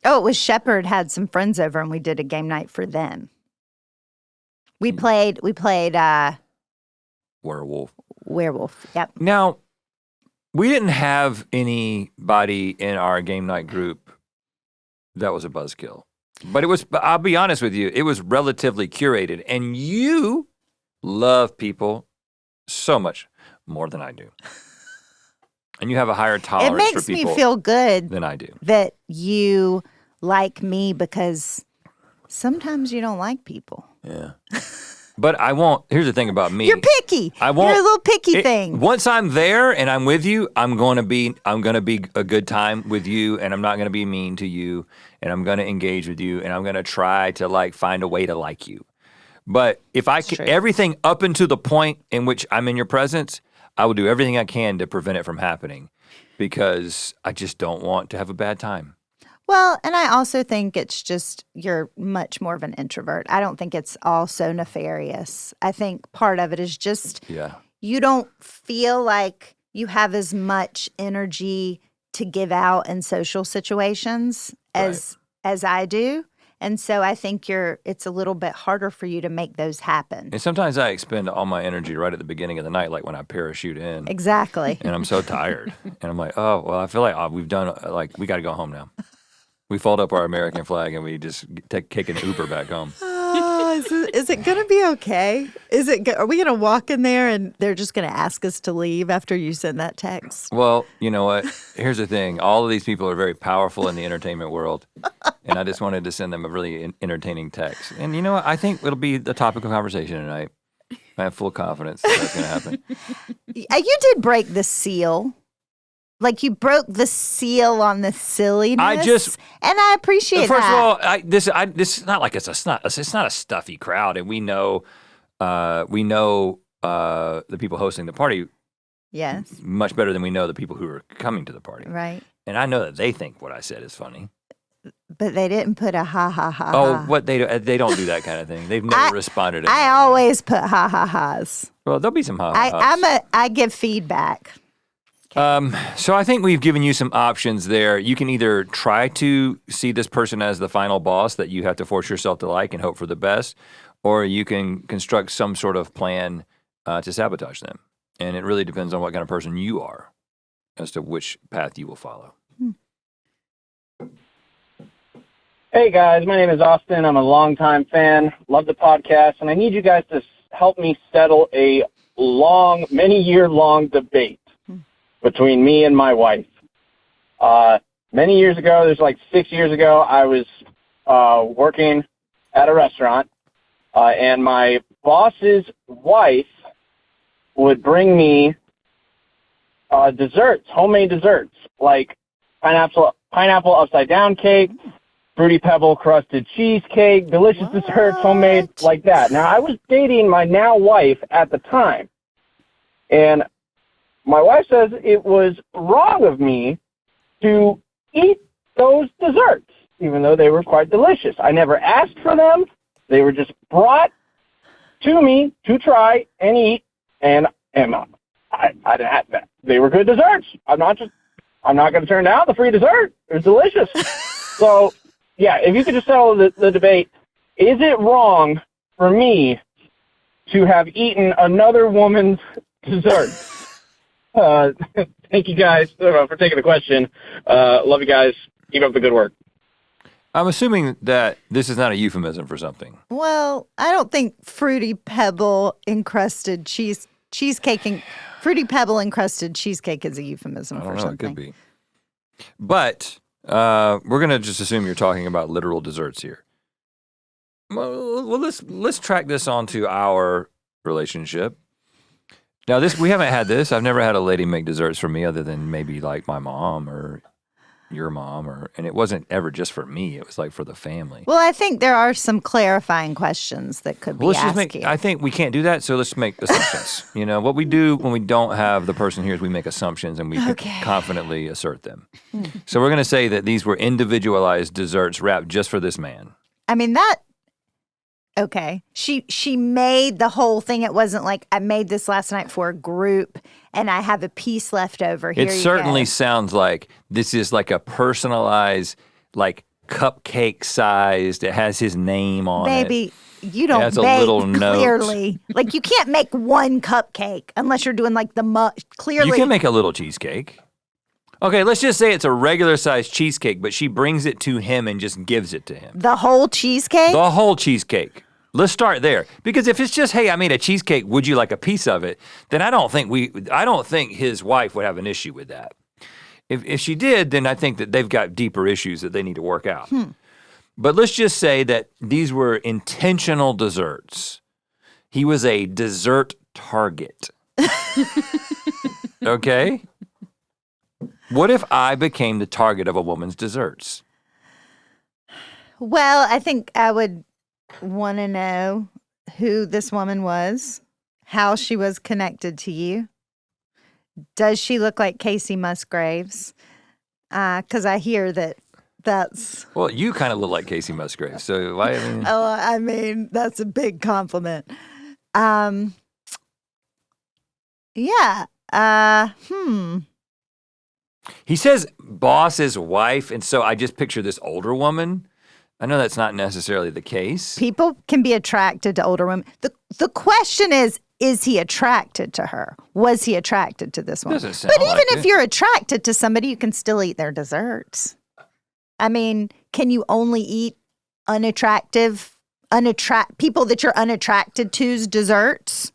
Oh, it was Shepherd had some friends over and we did a game night for them. We played Werewolf. Yep. Now, we didn't have anybody in our game night group that was a buzzkill. But I'll be honest with you, it was relatively curated. And you love people so much more than I do. And you have a higher tolerance it makes for people me feel good than I do. That you like me, because sometimes you don't like people. Yeah. But I won't. Here's the thing about me. You're picky. You're a little picky thing. Once I'm there and I'm with you, I'm going to be a good time with you, and I'm not going to be mean to you, and I'm going to engage with you, and I'm going to try to like find a way to like you. But if I can, everything up until the point in which I'm in your presence, I will do everything I can to prevent it from happening, because I just don't want to have a bad time. Well, and I also think it's just you're much more of an introvert. I don't think it's all so nefarious. I think part of it is just you don't feel like you have as much energy to give out in social situations as I do. And so I think it's a little bit harder for you to make those happen. And sometimes I expend all my energy right at the beginning of the night, like when I parachute in. Exactly. And I'm so tired. And I'm like, oh, well, I feel like we've done, like, we got to go home now. We fold up our American flag and we just kick an Uber back home. Is it going to be okay? Are we going to walk in there and they're just going to ask us to leave after you send that text? Well, you know what? Here's the thing. All of these people are very powerful in the entertainment world. And I just wanted to send them a really entertaining text. And you know what? I think it'll be the topic of conversation tonight. I have full confidence that that's going to happen. You did break the seal. Like you broke the seal on the silliness. And I appreciate First that. of all, this is not like it's not a stuffy crowd, and we know the people hosting the party Yes. much better than we know the people who are coming to the party. Right. And I know that they think what I said is funny. But they didn't put a ha ha ha. Oh, ha. what they don't do that kind of thing. They've never responded. I always put ha ha ha's. Well, there'll be some ha ha. I give feedback. So I think we've given you some options there. You can either try to see this person as the final boss that you have to force yourself to like and hope for the best, or you can construct some sort of plan to sabotage them. And it really depends on what kind of person you are as to which path you will follow. Hey guys, my name is Austin. I'm a longtime fan, love the podcast, and I need you guys to help me settle a many-year-long debate between me and my wife. Many years ago, there's like 6 years ago, I was working at a restaurant, and my boss's wife would bring me desserts, homemade desserts, like pineapple upside down cake, Fruity Pebble crusted cheesecake, delicious desserts, homemade like that. Now, I was dating my now wife at the time, and my wife says it was wrong of me to eat those desserts, even though they were quite delicious. I never asked for them. They were just brought to me to try and eat, and I didn't have that. They were good desserts. I'm not going to turn down the free dessert. It was delicious. So, yeah, if you could just settle the debate, is it wrong for me to have eaten another woman's dessert? Thank you guys for taking the question. Love you guys. Keep up the good work. I'm assuming that this is not a euphemism for something. Well, I don't think Fruity Pebble encrusted cheesecake and Fruity Pebble encrusted cheesecake is a euphemism for something. It could be. But we're going to just assume you're talking about literal desserts here. Well, let's track this onto our relationship. Now, we haven't had this. I've never had a lady make desserts for me other than maybe like my mom or your mom, and it wasn't ever just for me. It was like for the family. Well, I think there are some clarifying questions that could be asked here. I think we can't do that, so let's make assumptions. You know, what we do when we don't have the person here is we make assumptions and we can confidently assert them. So we're going to say that these were individualized desserts wrapped just for this man. I mean, okay. She made the whole thing. It wasn't like I made this last night for a group and I have a piece left over. Here It certainly sounds like this is like a personalized, like cupcake sized. It has his name on it. Baby, you don't bake a little clearly. Like you can't make one cupcake unless you're doing like clearly. You can make a little cheesecake. Okay, let's just say it's a regular sized cheesecake, but she brings it to him and just gives it to him. The whole cheesecake? The whole cheesecake. Let's start there. Because if it's just, hey, I made a cheesecake, would you like a piece of it? Then I don't think his wife would have an issue with that. If she did, then I think that they've got deeper issues that they need to work out. But let's just say that these were intentional desserts. He was a dessert target. Okay? What if I became the target of a woman's desserts? Well, I think I would want to know who this woman was, how she was connected to you. Does she look like Casey Musgraves? Because I hear that's... Well, you kind of look like Casey Musgraves, so why? I mean, that's a big compliment. Yeah, He says boss's wife, and so I just picture this older woman. I know that's not necessarily the case. People can be attracted to older women. The question is he attracted to her? Was he attracted to this one? Doesn't sound But even like if it. you're attracted to somebody, you can still eat their desserts. I mean, can you only eat people that you're unattracted to's desserts?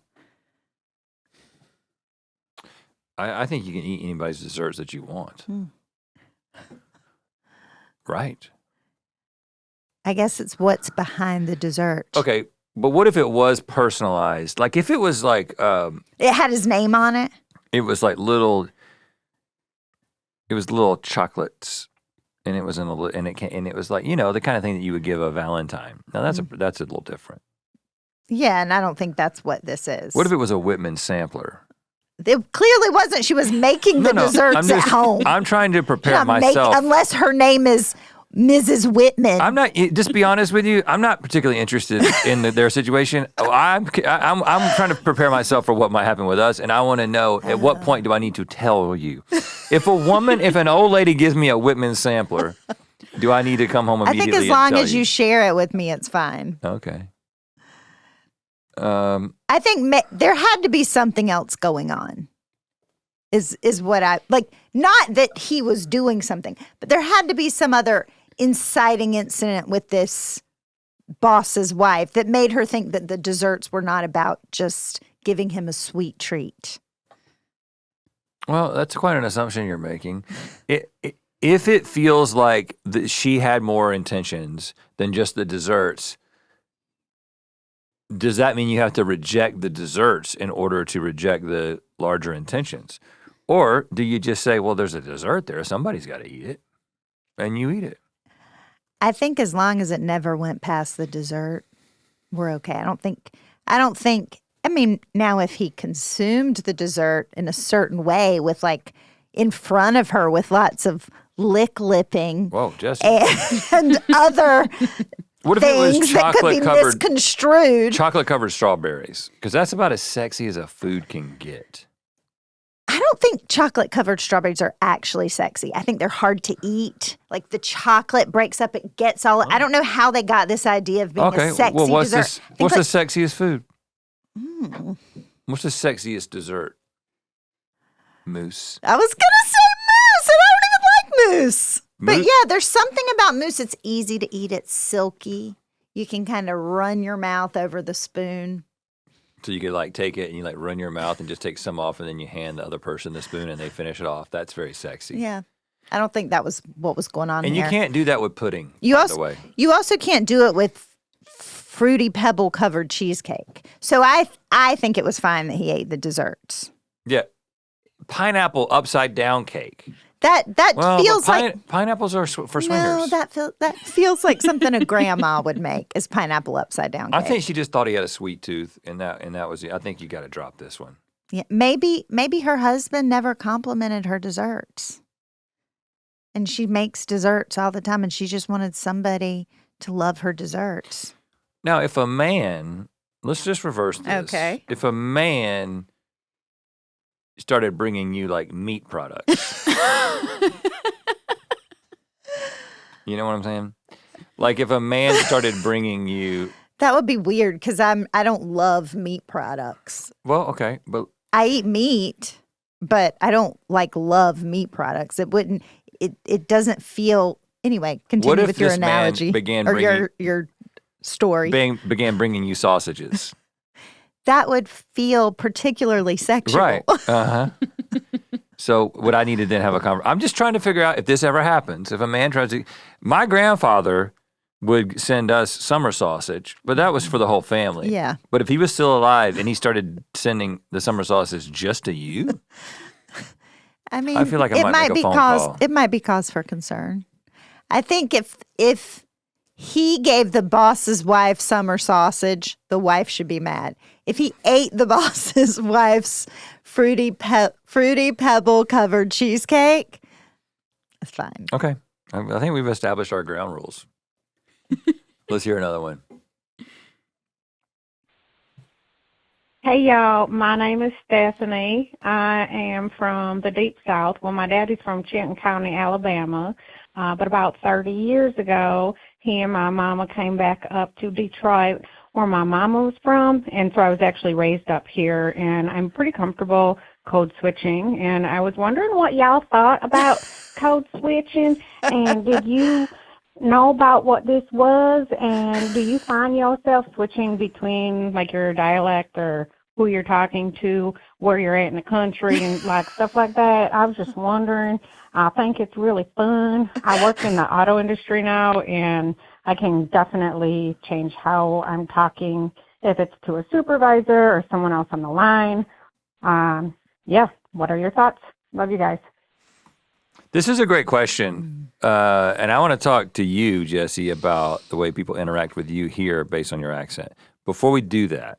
I think you can eat anybody's desserts that you want. Right. I guess it's what's behind the dessert. Okay, but what if it was personalized? Like if it was like It had his name on it. it was like little chocolates, and it was in a and it was like, the kind of thing that you would give a Valentine. Now that's a little different. Yeah, and I don't think that's what this is. What if it was a Whitman sampler? It clearly wasn't. She was making the desserts at home. I'm trying to prepare Not myself. unless her name is Mrs. Whitman. I'm not. Just be honest with you. I'm not particularly interested in their situation. I'm trying to prepare myself for what might happen with us, and I want to know at what point do I need to tell you? If an old lady gives me a Whitman sampler, do I need to come home I immediately? think as long and tell as you share it with me, it's fine. Okay. I think there had to be something else going on. Is what I like. Not that he was doing something, but there had to be some other inciting incident with this boss's wife that made her think that the desserts were not about just giving him a sweet treat. Well, that's quite an assumption you're making. If it feels like she had more intentions than just the desserts, does that mean you have to reject the desserts in order to reject the larger intentions? Or do you just say, well, there's a dessert there, somebody's got to eat it, and you eat it? I think as long as it never went past the dessert, we're okay. I don't think, I mean, now if he consumed the dessert in a certain way with like in front of her with lots of lipping. Whoa, Jessie. And other what if it was things that could be misconstrued. Chocolate-covered strawberries, because that's about as sexy as a food can get. I don't think chocolate-covered strawberries are actually sexy. I think they're hard to eat. Like the chocolate breaks up, it gets all. I don't know how they got this idea of being a sexy well, what's dessert. What's the sexiest food? What's the sexiest dessert? Mousse. I was gonna say mousse, and I don't even like mousse. But yeah, there's something about mousse. It's easy to eat. It's silky. You can kind of run your mouth over the spoon. So you could like take it and you like run your mouth and just take some off, and then you hand the other person the spoon and they finish it off. That's very sexy. Yeah. I don't think that was what was going on and here. you can't do that with pudding, by the way. You also can't do it with fruity pebble covered cheesecake. So I think it was fine that he ate the desserts. Yeah. Pineapple upside down cake. That feels like pineapples are for swingers. No, that feels like something a grandma would make is pineapple upside down cake. I think she just thought he had a sweet tooth, and that was it. I think you got to drop this one. Yeah, maybe her husband never complimented her desserts. And she makes desserts all the time, and she just wanted somebody to love her desserts. Now, if a man, let's just reverse this. Okay. If a man started bringing you like meat products, you know what I'm saying? Like if a man started bringing you, that would be weird because I don't love meat products. Well, okay, but I eat meat, but I don't love meat products. It doesn't feel anyway. Continue with your analogy your story. Began bringing you sausages. That would feel particularly sexual. Right. Uh-huh. So would I need to then have a conversation? I'm just trying to figure out if this ever happens. If a man tries to, my grandfather would send us summer sausage, but that was for the whole family. Yeah. But if he was still alive and he started sending the summer sausage just to you, I mean, I feel like I might make a phone call. It might be cause for concern. I think if he gave the boss's wife summer sausage, the wife should be mad. If he ate the boss's wife's fruity pebble covered cheesecake, it's fine. Okay. I think we've established our ground rules. Let's hear another one. Hey y'all, my name is Stephanie. I am from the Deep South. Well, my daddy's from Clinton County, Alabama. But about 30 years ago, he and my mama came back up to Detroit, where my mama was from. And so I was actually raised up here, and I'm pretty comfortable code switching. And I was wondering what y'all thought about code switching, and did you know about what this was, and do you find yourself switching between like your dialect or who you're talking to, where you're at in the country, and like stuff like that? I was just wondering. I think it's really fun. I work in the auto industry now, and I can definitely change how I'm talking, if it's to a supervisor or someone else on the line. Yeah, what are your thoughts? Love you guys. This is a great question. And I want to talk to you, Jessie, about the way people interact with you here based on your accent. Before we do that,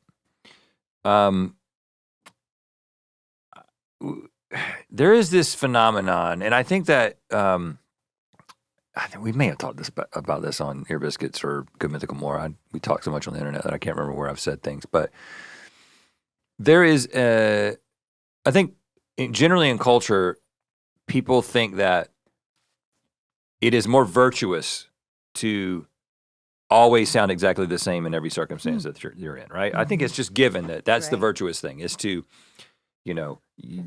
there is this phenomenon, and I think that I think we may have talked about this on Ear Biscuits or Good Mythical more. We talk so much on the internet that I can't remember where I've said things. But there is, I think, generally in culture, people think that it is more virtuous to always sound exactly the same in every circumstance that you're in, right? I think it's just given that that's the virtuous thing, is to,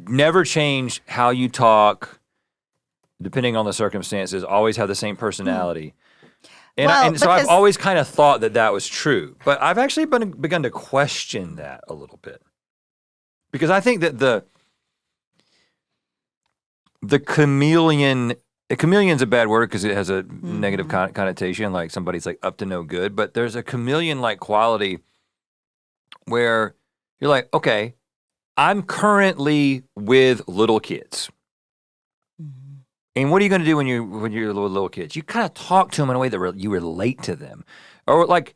never change how you talk depending on the circumstances, always have the same personality. And so I've always kind of thought that was true. But I've actually begun to question that a little bit. Because I think that the chameleon's a bad word because it has a negative connotation, like somebody's like up to no good. But there's a chameleon-like quality where you're like, okay, I'm currently with little kids. And what are you going to do when you're with little kids? You kind of talk to them in a way that you relate to them. Or like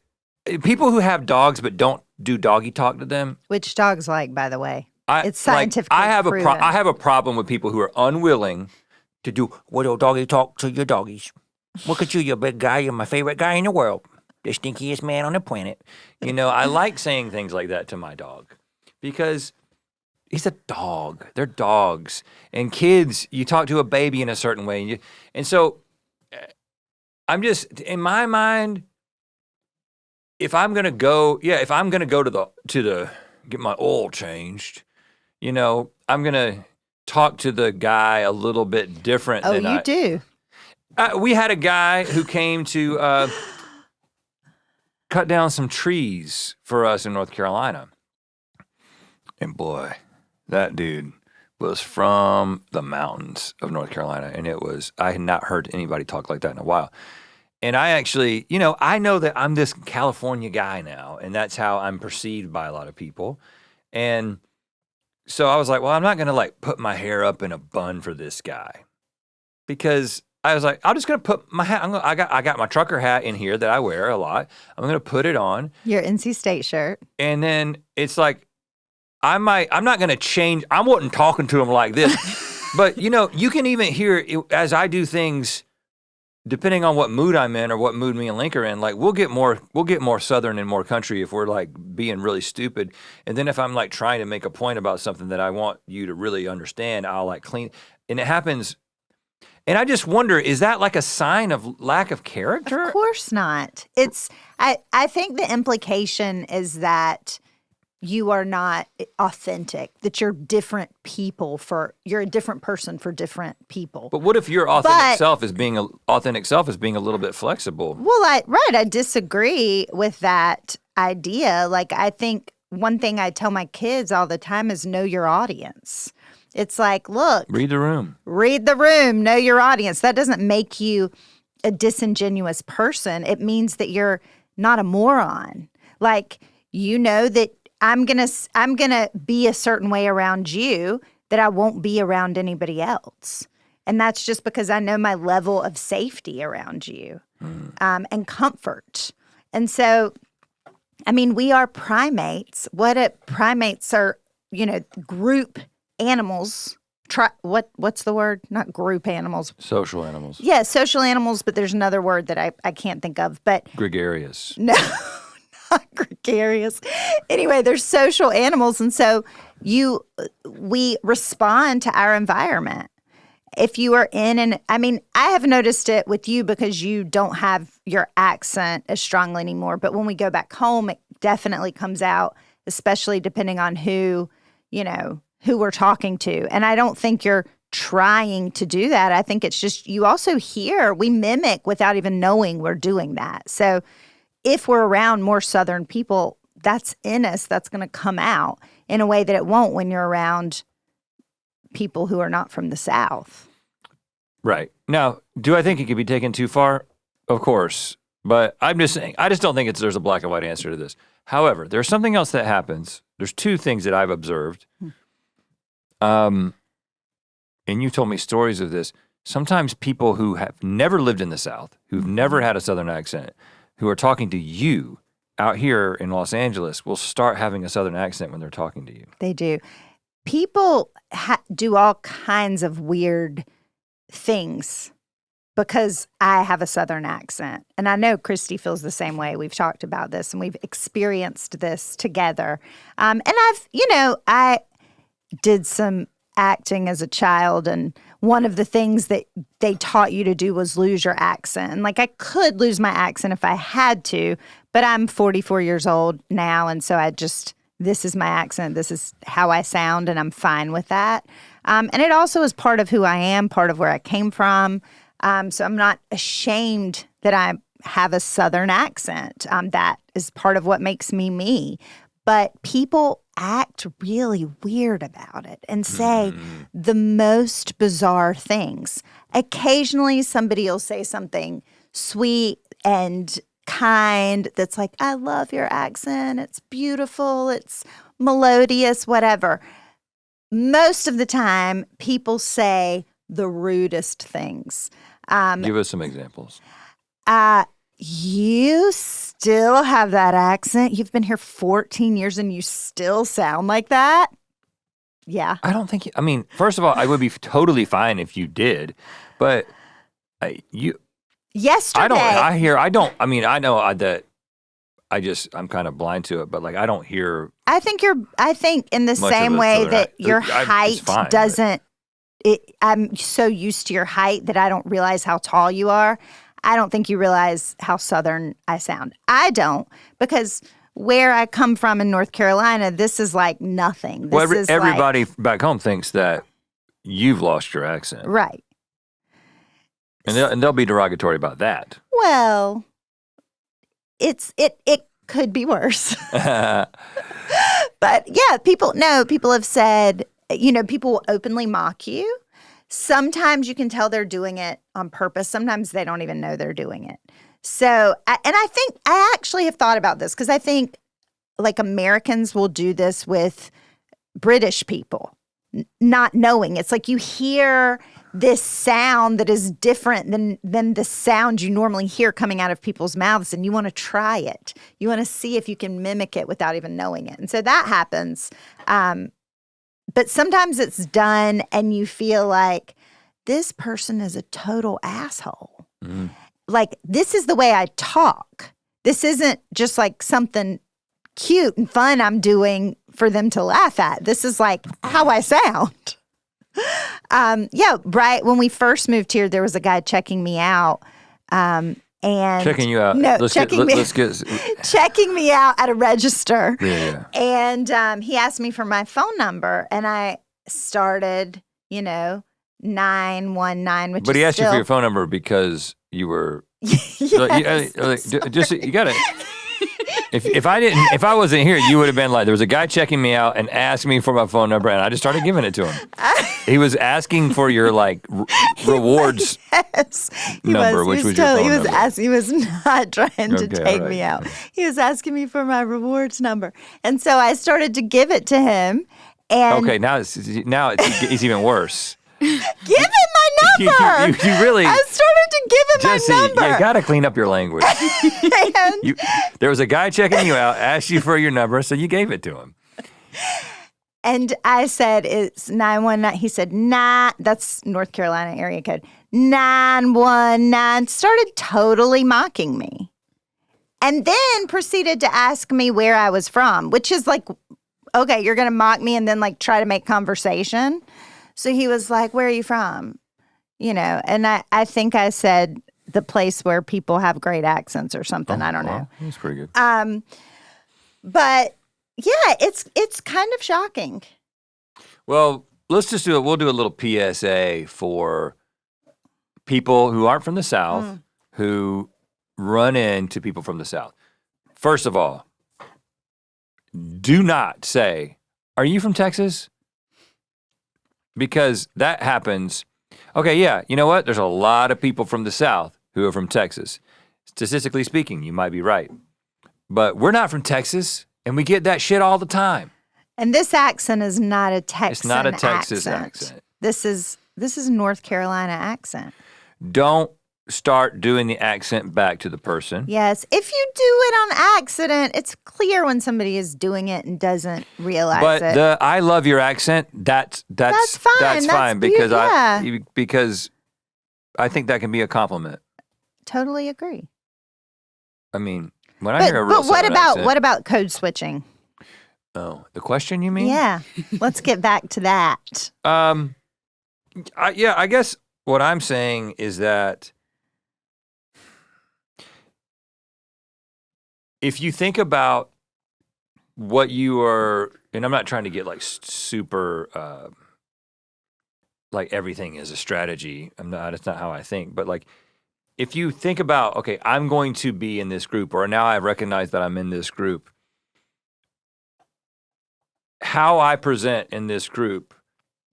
people who have dogs but don't do doggy talk to them. Which dogs like, by the way? It's scientifically proven. I have a problem with people who are unwilling to do what old doggy talk to your doggies. Look at you, you big guy. You're my favorite guy in the world. The stinkiest man on the planet. I like saying things like that to my dog because he's a dog. They're dogs. And kids, you talk to a baby in a certain way. And so I'm just, in my mind, if I'm going to go to get my oil changed, I'm going to talk to the guy a little bit different than you do? We had a guy who came to cut down some trees for us in North Carolina. And boy, that dude was from the mountains of North Carolina. And I had not heard anybody talk like that in a while. And I actually, I know that I'm this California guy now, and that's how I'm perceived by a lot of people. And so I was like, well, I'm not going to like put my hair up in a bun for this guy, because I was like, I'm just going to put my hat. I got my trucker hat in here that I wear a lot. I'm going to put it on. Your NC State shirt. And then it's like, I'm not going to change. I wasn't talking to him like this, but you can even hear it, as I do things, depending on what mood I'm in or what mood me and Link are in. Like we'll get more Southern and more country if we're like being really stupid. And then if I'm like trying to make a point about something that I want you to really understand, I'll like clean. And it happens. And I just wonder, is that like a sign of lack of character? Of course not. I think the implication is that you are not authentic, that you're different people you're a different person for different people. But what if your authentic self is being a little bit flexible? Well, I disagree with that idea. Like, I think one thing I tell my kids all the time is know your audience. It's like, look. Read the room, know your audience. That doesn't make you a disingenuous person. It means that you're not a moron. Like, that I'm gonna be a certain way around you that I won't be around anybody else. And that's just because I know my level of safety around you and comfort. And so, we are primates. Primates are, group animals. What's the word? Not group animals. Social animals. Yeah, social animals, but there's another word that I can't think of. But gregarious. No, Gregarious. Anyway, they're social animals, and so we respond to our environment. If you are I have noticed it with you because you don't have your accent as strongly anymore. But when we go back home, it definitely comes out, especially depending on who we're talking to. And I don't think you're trying to do that. I think it's just you also we mimic without even knowing we're doing that. So if we're around more Southern people, that's in us. That's going to come out in a way that it won't when you're around people who are not from the South. Right. Now, do I think it could be taken too far? Of course. But I'm just saying, I just don't think there's a black and white answer to this. However, there's something else that happens. There's two things that I've observed. And you told me stories of this. Sometimes people who have never lived in the South, who've never had a Southern accent, who are talking to you out here in Los Angeles will start having a Southern accent when they're talking to you. They do. People do all kinds of weird things because I have a Southern accent. And I know Christy feels the same way. We've talked about this and we've experienced this together. And I did some acting as a child, and one of the things that they taught you to do was lose your accent. And like I could lose my accent if I had to, but I'm 44 years old now, and so this is my accent, this is how I sound, and I'm fine with that. And it also is part of who I am, part of where I came from. So I'm not ashamed that I have a Southern accent. That is part of what makes me me. But people act really weird about it and say the most bizarre things. Occasionally, somebody will say something sweet and kind that's like, I love your accent. It's beautiful. It's melodious, whatever. Most of the time, people say the rudest things. Give us some examples. You still have that accent. You've been here 14 years and you still sound like that? Yeah. I don't think, first of all, I would be totally fine if you did, but Yesterday. I know that I'm kind of blind to it, but like I don't hear. I think in the same way that your height doesn't, I'm so used to your height that I don't realize how tall you are. I don't think you realize how Southern I sound. I don't, because where I come from in North Carolina, this is like nothing. Everybody back home thinks that you've lost your accent. Right. And they'll be derogatory about that. Well, it could be worse. But yeah, people have said, people will openly mock you. Sometimes you can tell they're doing it on purpose. Sometimes they don't even know they're doing it. So, I think I actually have thought about this because I think like Americans will do this with British people, not knowing. It's like you hear this sound that is different than the sound you normally hear coming out of people's mouths, and you want to try it. You want to see if you can mimic it without even knowing it. And so that happens. But sometimes it's done and you feel like this person is a total asshole. Mm. Like, this is the way I talk. This isn't just like something cute and fun I'm doing for them to laugh at. This is like how I sound. Right. When we first moved here, there was a guy checking me out. And checking you out. No, checking me out at a register. Yeah. And he asked me for my phone number, and I started, 919, which. But he asked you for your phone number because you were. Yes. You gotta. If I wasn't here, you would have been like, there was a guy checking me out and asked me for my phone number, and I just started giving it to him. He was asking for your rewards number, which was your phone number. He was not trying to take me out. He was asking me for my rewards number, and so I started to give it to him. And okay, now it's even worse. Give him my number. You really. I started to give him Jessie, my number. You gotta clean up your language. There was a guy checking you out, asked you for your number, so you gave it to him. And I said, it's 919. He said, nah, that's North Carolina area code. 919. Started totally mocking me. And then proceeded to ask me where I was from, which is like, okay, you're going to mock me and then like try to make conversation. So he was like, where are you from? And I think I said the place where people have great accents or something. I don't know. That's pretty good. But yeah, it's kind of shocking. Well, let's just do it. We'll do a little PSA for people who aren't from the South who run into people from the South. First of all, do not say, are you from Texas? Because that happens. Okay, yeah, you know what? There's a lot of people from the South who are from Texas. Statistically speaking, you might be right. But we're not from Texas, and we get that shit all the time. And this accent is not a Texan accent. It's not a Texas accent. This is North Carolina accent. Don't start doing the accent back to the person. Yes. If you do it on accident, it's clear when somebody is doing it and doesn't realize but it. But I love your accent. That's fine. That's fine because because I think that can be a compliment. Totally agree. I mean, when I hear a real Southern accent, what about code switching? Oh, the question you mean? Yeah. Let's get back to that. I guess what I'm saying is that if you think about what you are, and I'm not trying to get like super, like everything is a strategy. It's not how I think, but like if you think about, okay, I'm going to be in this group, or now I recognize that I'm in this group, how I present in this group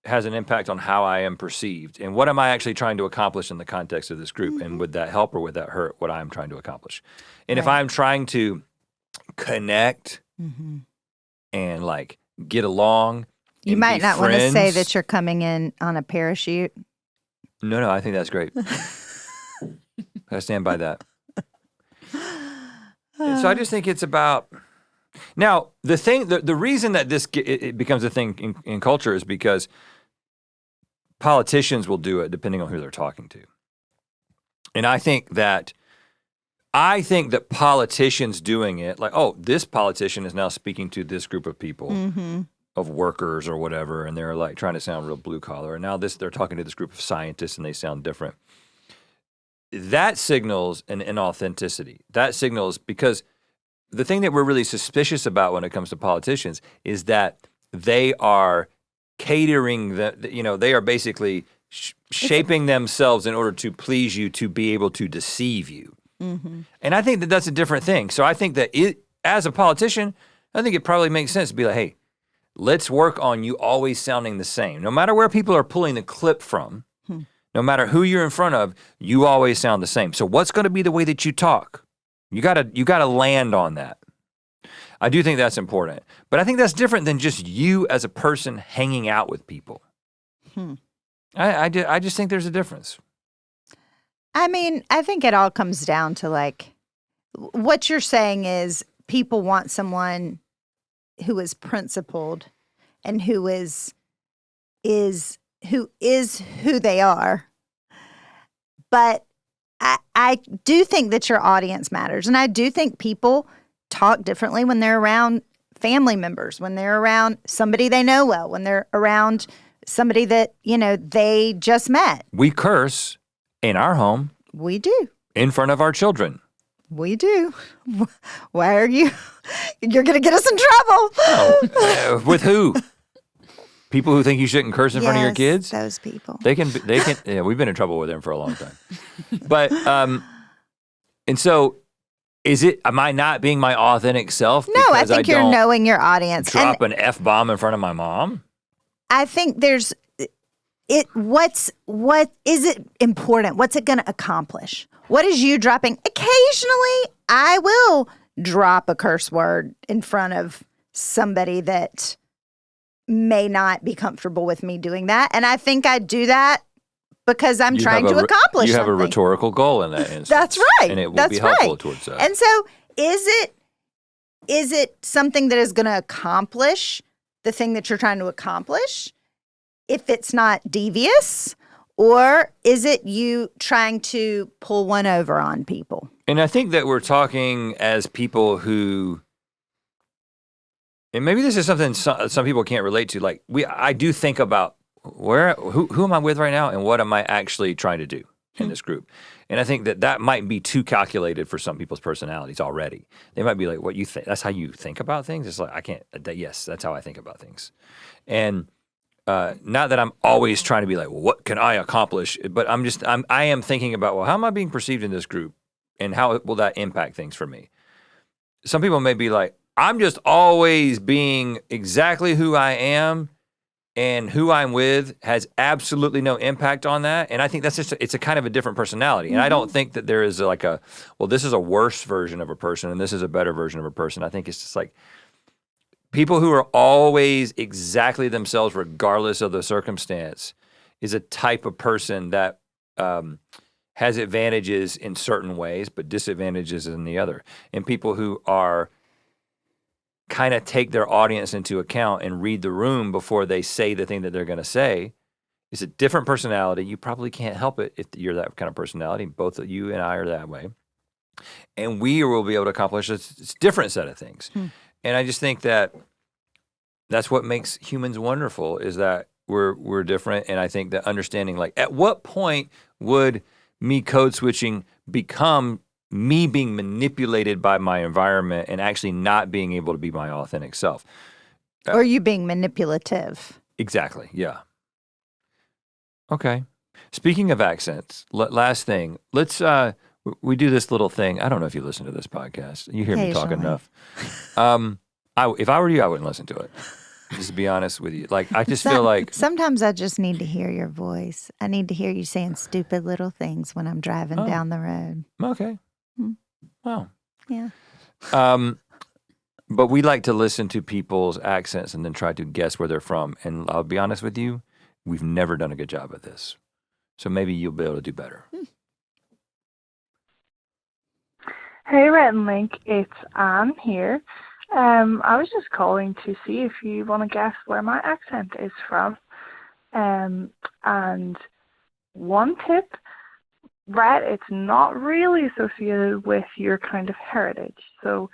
has an impact on how I am perceived. And what am I actually trying to accomplish in the context of this group? And would that help or would that hurt what I'm trying to accomplish? And if I'm trying to connect and like get along, you might not want to say that you're coming in on a parachute. No, I think that's great. I stand by that. And so I just think it's about. Now, the reason that it becomes a thing in culture is because politicians will do it depending on who they're talking to. And I think that politicians doing it, like, oh, this politician is now speaking to this group of people, of workers or whatever, and they're like trying to sound real blue collar. And now they're talking to this group of scientists and they sound different. That signals an inauthenticity. That signals because the thing that we're really suspicious about when it comes to politicians is that they are catering they are basically shaping themselves in order to please you, to be able to deceive you. And I think that that's a different thing. So I think that as a politician, I think it probably makes sense to be like, hey, let's work on you always sounding the same. No matter where people are pulling the clip from, no matter who you're in front of, you always sound the same. So what's going to be the way that you talk? You gotta land on that. I do think that's important. But I think that's different than just you as a person hanging out with people. I just think there's a difference. I mean, I think it all comes down to like, what you're saying is people want someone who is principled and who is who they are. But I do think that your audience matters. And I do think people talk differently when they're around family members, when they're around somebody they know well, when they're around somebody that, they just met. We curse in our home. We do. In front of our children. We do. Why are you? You're going to get us in trouble. Oh, with who? People who think you shouldn't curse in front of your kids? Those people. They can, yeah, we've been in trouble with them for a long time. But, and so, am I not being my authentic self? No, I think you're knowing your audience. Drop an F-bomb in front of my mom? I think what is it important? What's it going to accomplish? What is you dropping? Occasionally, I will drop a curse word in front of somebody that may not be comfortable with me doing that. And I think I do that because I'm trying to accomplish something. You have a rhetorical goal in that instance. That's right. And it will be helpful towards that. And so is it something that is going to accomplish the thing that you're trying to accomplish? If it's not devious, Or is it you trying to pull one over on people? And I think that we're talking as people who, and maybe this is something some people can't relate to. Like I do think about who am I with right now, and what am I actually trying to do in this group? And I think that might be too calculated for some people's personalities already. They might be like, "What you think? That's how you think about things." It's like I can't. Yes, that's how I think about things. And not that I'm always trying to be like, well, what can I accomplish? But I am thinking about, well, how am I being perceived in this group, and how will that impact things for me? Some people may be like, I'm just always being exactly who I am, and who I'm with has absolutely no impact on that. And I think that's it's a kind of a different personality. And I don't think that there is like this is a worse version of a person and this is a better version of a person. I think it's just like people who are always exactly themselves regardless of the circumstance is a type of person that has advantages in certain ways, but disadvantages in the other. And people who are kind of take their audience into account and read the room before they say the thing that they're going to say. It's a different personality. You probably can't help it if you're that kind of personality. Both of you and I are that way. And we will be able to accomplish a different set of things. And I just think that that's what makes humans wonderful, is that we're different. And I think that understanding, like, at what point would me code switching become me being manipulated by my environment and actually not being able to be my authentic self? Or you being manipulative. Exactly, yeah. Okay. Speaking of accents, last thing, let's, we do this little thing. I don't know if you listen to this podcast. You hear me talk enough. If I were you, I wouldn't listen to it. Just to be honest with you. Like, I just feel like... Sometimes I just need to hear your voice. I need to hear you saying stupid little things when I'm driving down the road. Okay. Wow. Yeah. But we like to listen to people's accents and then try to guess where they're from. And I'll be honest with you, we've never done a good job at this. So maybe you'll be able to do better. Hey, Rhett and Link, it's Anne here. I was just calling to see if you want to guess where my accent is from. And one tip, Rhett, it's not really associated with your kind of heritage. So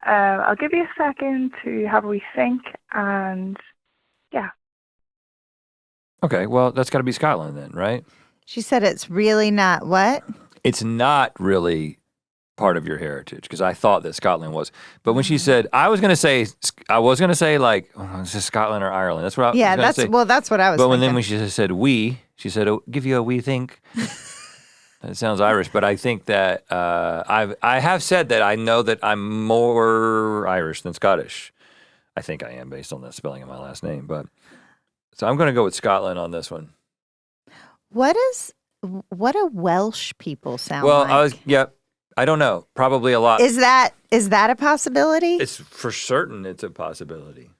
I'll give you a second to have a wee think, and yeah. Okay, well, that's got to be Scotland then, right? She said it's really not what? It's not really part of your heritage, because I thought that Scotland was. But when she said, I was going to say like, is this Scotland or Ireland? That's what I was going to say. That's what I was thinking. But then when she said we, she said, oh, give you a wee think. That sounds Irish, but I think that I have said that I know that I'm more Irish than Scottish. I think I am based on the spelling of my last name. But so I'm going to go with Scotland on this one. What do Welsh people sound like? Well, I don't know. Probably a lot. Is that a possibility? It's for certain. It's a possibility.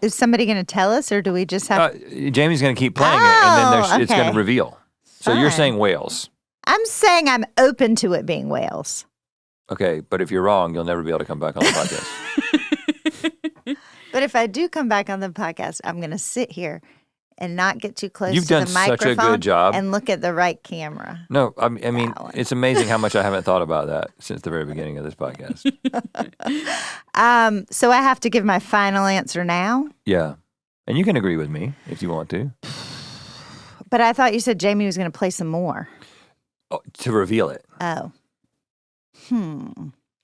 Is somebody going to tell us, or do we just have? Jamie's going to keep playing it, and then it's going to reveal. So you're saying Wales. I'm saying I'm open to it being Wales. Okay, but if you're wrong, you'll never be able to come back on the podcast. But if I do come back on the podcast, I'm going to sit here and not get too close You've to done the microphone such a good job. and look at the right camera. No, I mean, it's amazing how much I haven't thought about that since the very beginning of this podcast. So I have to give my final answer now? Yeah. And you can agree with me if you want to. But I thought you said Jamie was going to play some more. Oh, to reveal it. Oh.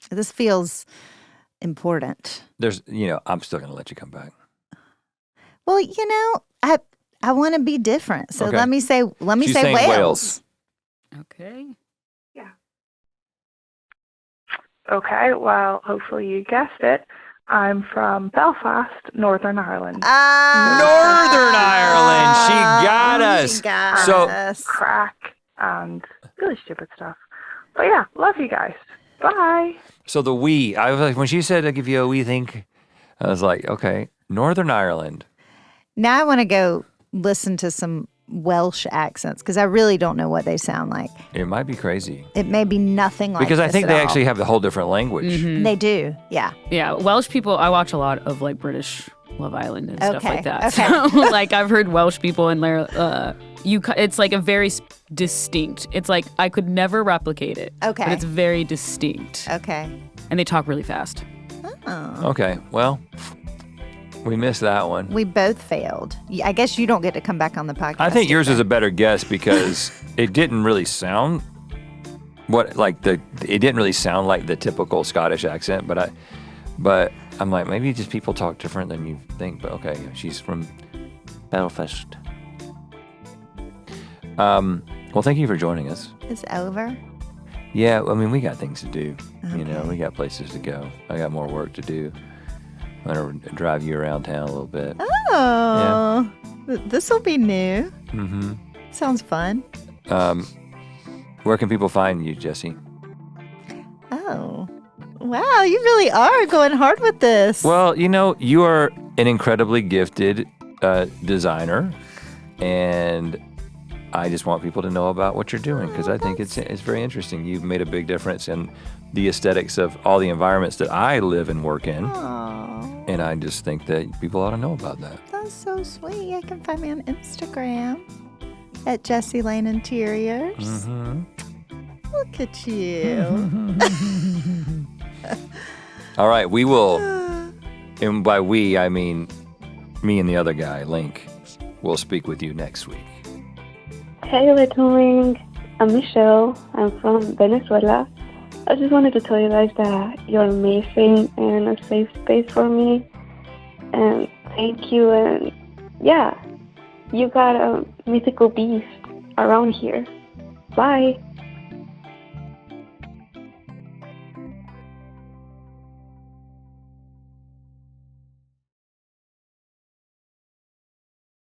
This feels important. I'm still going to let you come back. Well, I want to be different. So let me say Wales. Okay. Yeah. Okay, well, hopefully you guessed it. I'm from Belfast, Northern Ireland. Northern Ireland. She got us. She got us. Crack and really stupid stuff. But yeah, love you guys. Bye. So the we, I was like, when she said, I'll give you a wee think, I was like, okay, Northern Ireland. Now I want to go listen to some Welsh accents because I really don't know what they sound like. It might be crazy. It may be nothing like because I this think at they all. actually have a whole different language. Mm-hmm. They do, yeah. Yeah, Welsh people, I watch a lot of like British Love Island and stuff like that. Okay. So like I've heard Welsh people and It's like a very distinct. It's like I could never replicate it. Okay. But it's very distinct. Okay. And they talk really fast. Oh. Okay, well, we missed that one. We both failed. I guess you don't get to come back on the podcast. I think yours is a better guess because it didn't really sound it didn't really sound like the typical Scottish accent, but I'm like, maybe just people talk different than you think. But okay, she's from Belfast. Well, thank you for joining us. It's over. Yeah, I mean, we got things to do. Okay. You know, we got places to go. I got more work to do. I'm going to drive you around town a little bit. Oh, this will be new. Mm-hmm. Sounds fun. Where can people find you, Jessie? Oh, wow, you really are going hard with this. Well, you know, you are an incredibly gifted designer, and I just want people to know about what you're doing because I think it's very interesting. You've made a big difference in the aesthetics of all the environments that I live and work in. Aww. And I just think that people ought to know about that. That's so sweet. You can find me on Instagram at Jessie Lane Interiors. Mm-hmm. Look at you. All right, we will, and by we, I mean me and the other guy, Link, will speak with you next week. Hey, Little Link. I'm Michelle. I'm from Venezuela. I just wanted to tell you guys that you're amazing and a safe space for me. And thank you. And yeah, you got a mythical beast around here. Bye.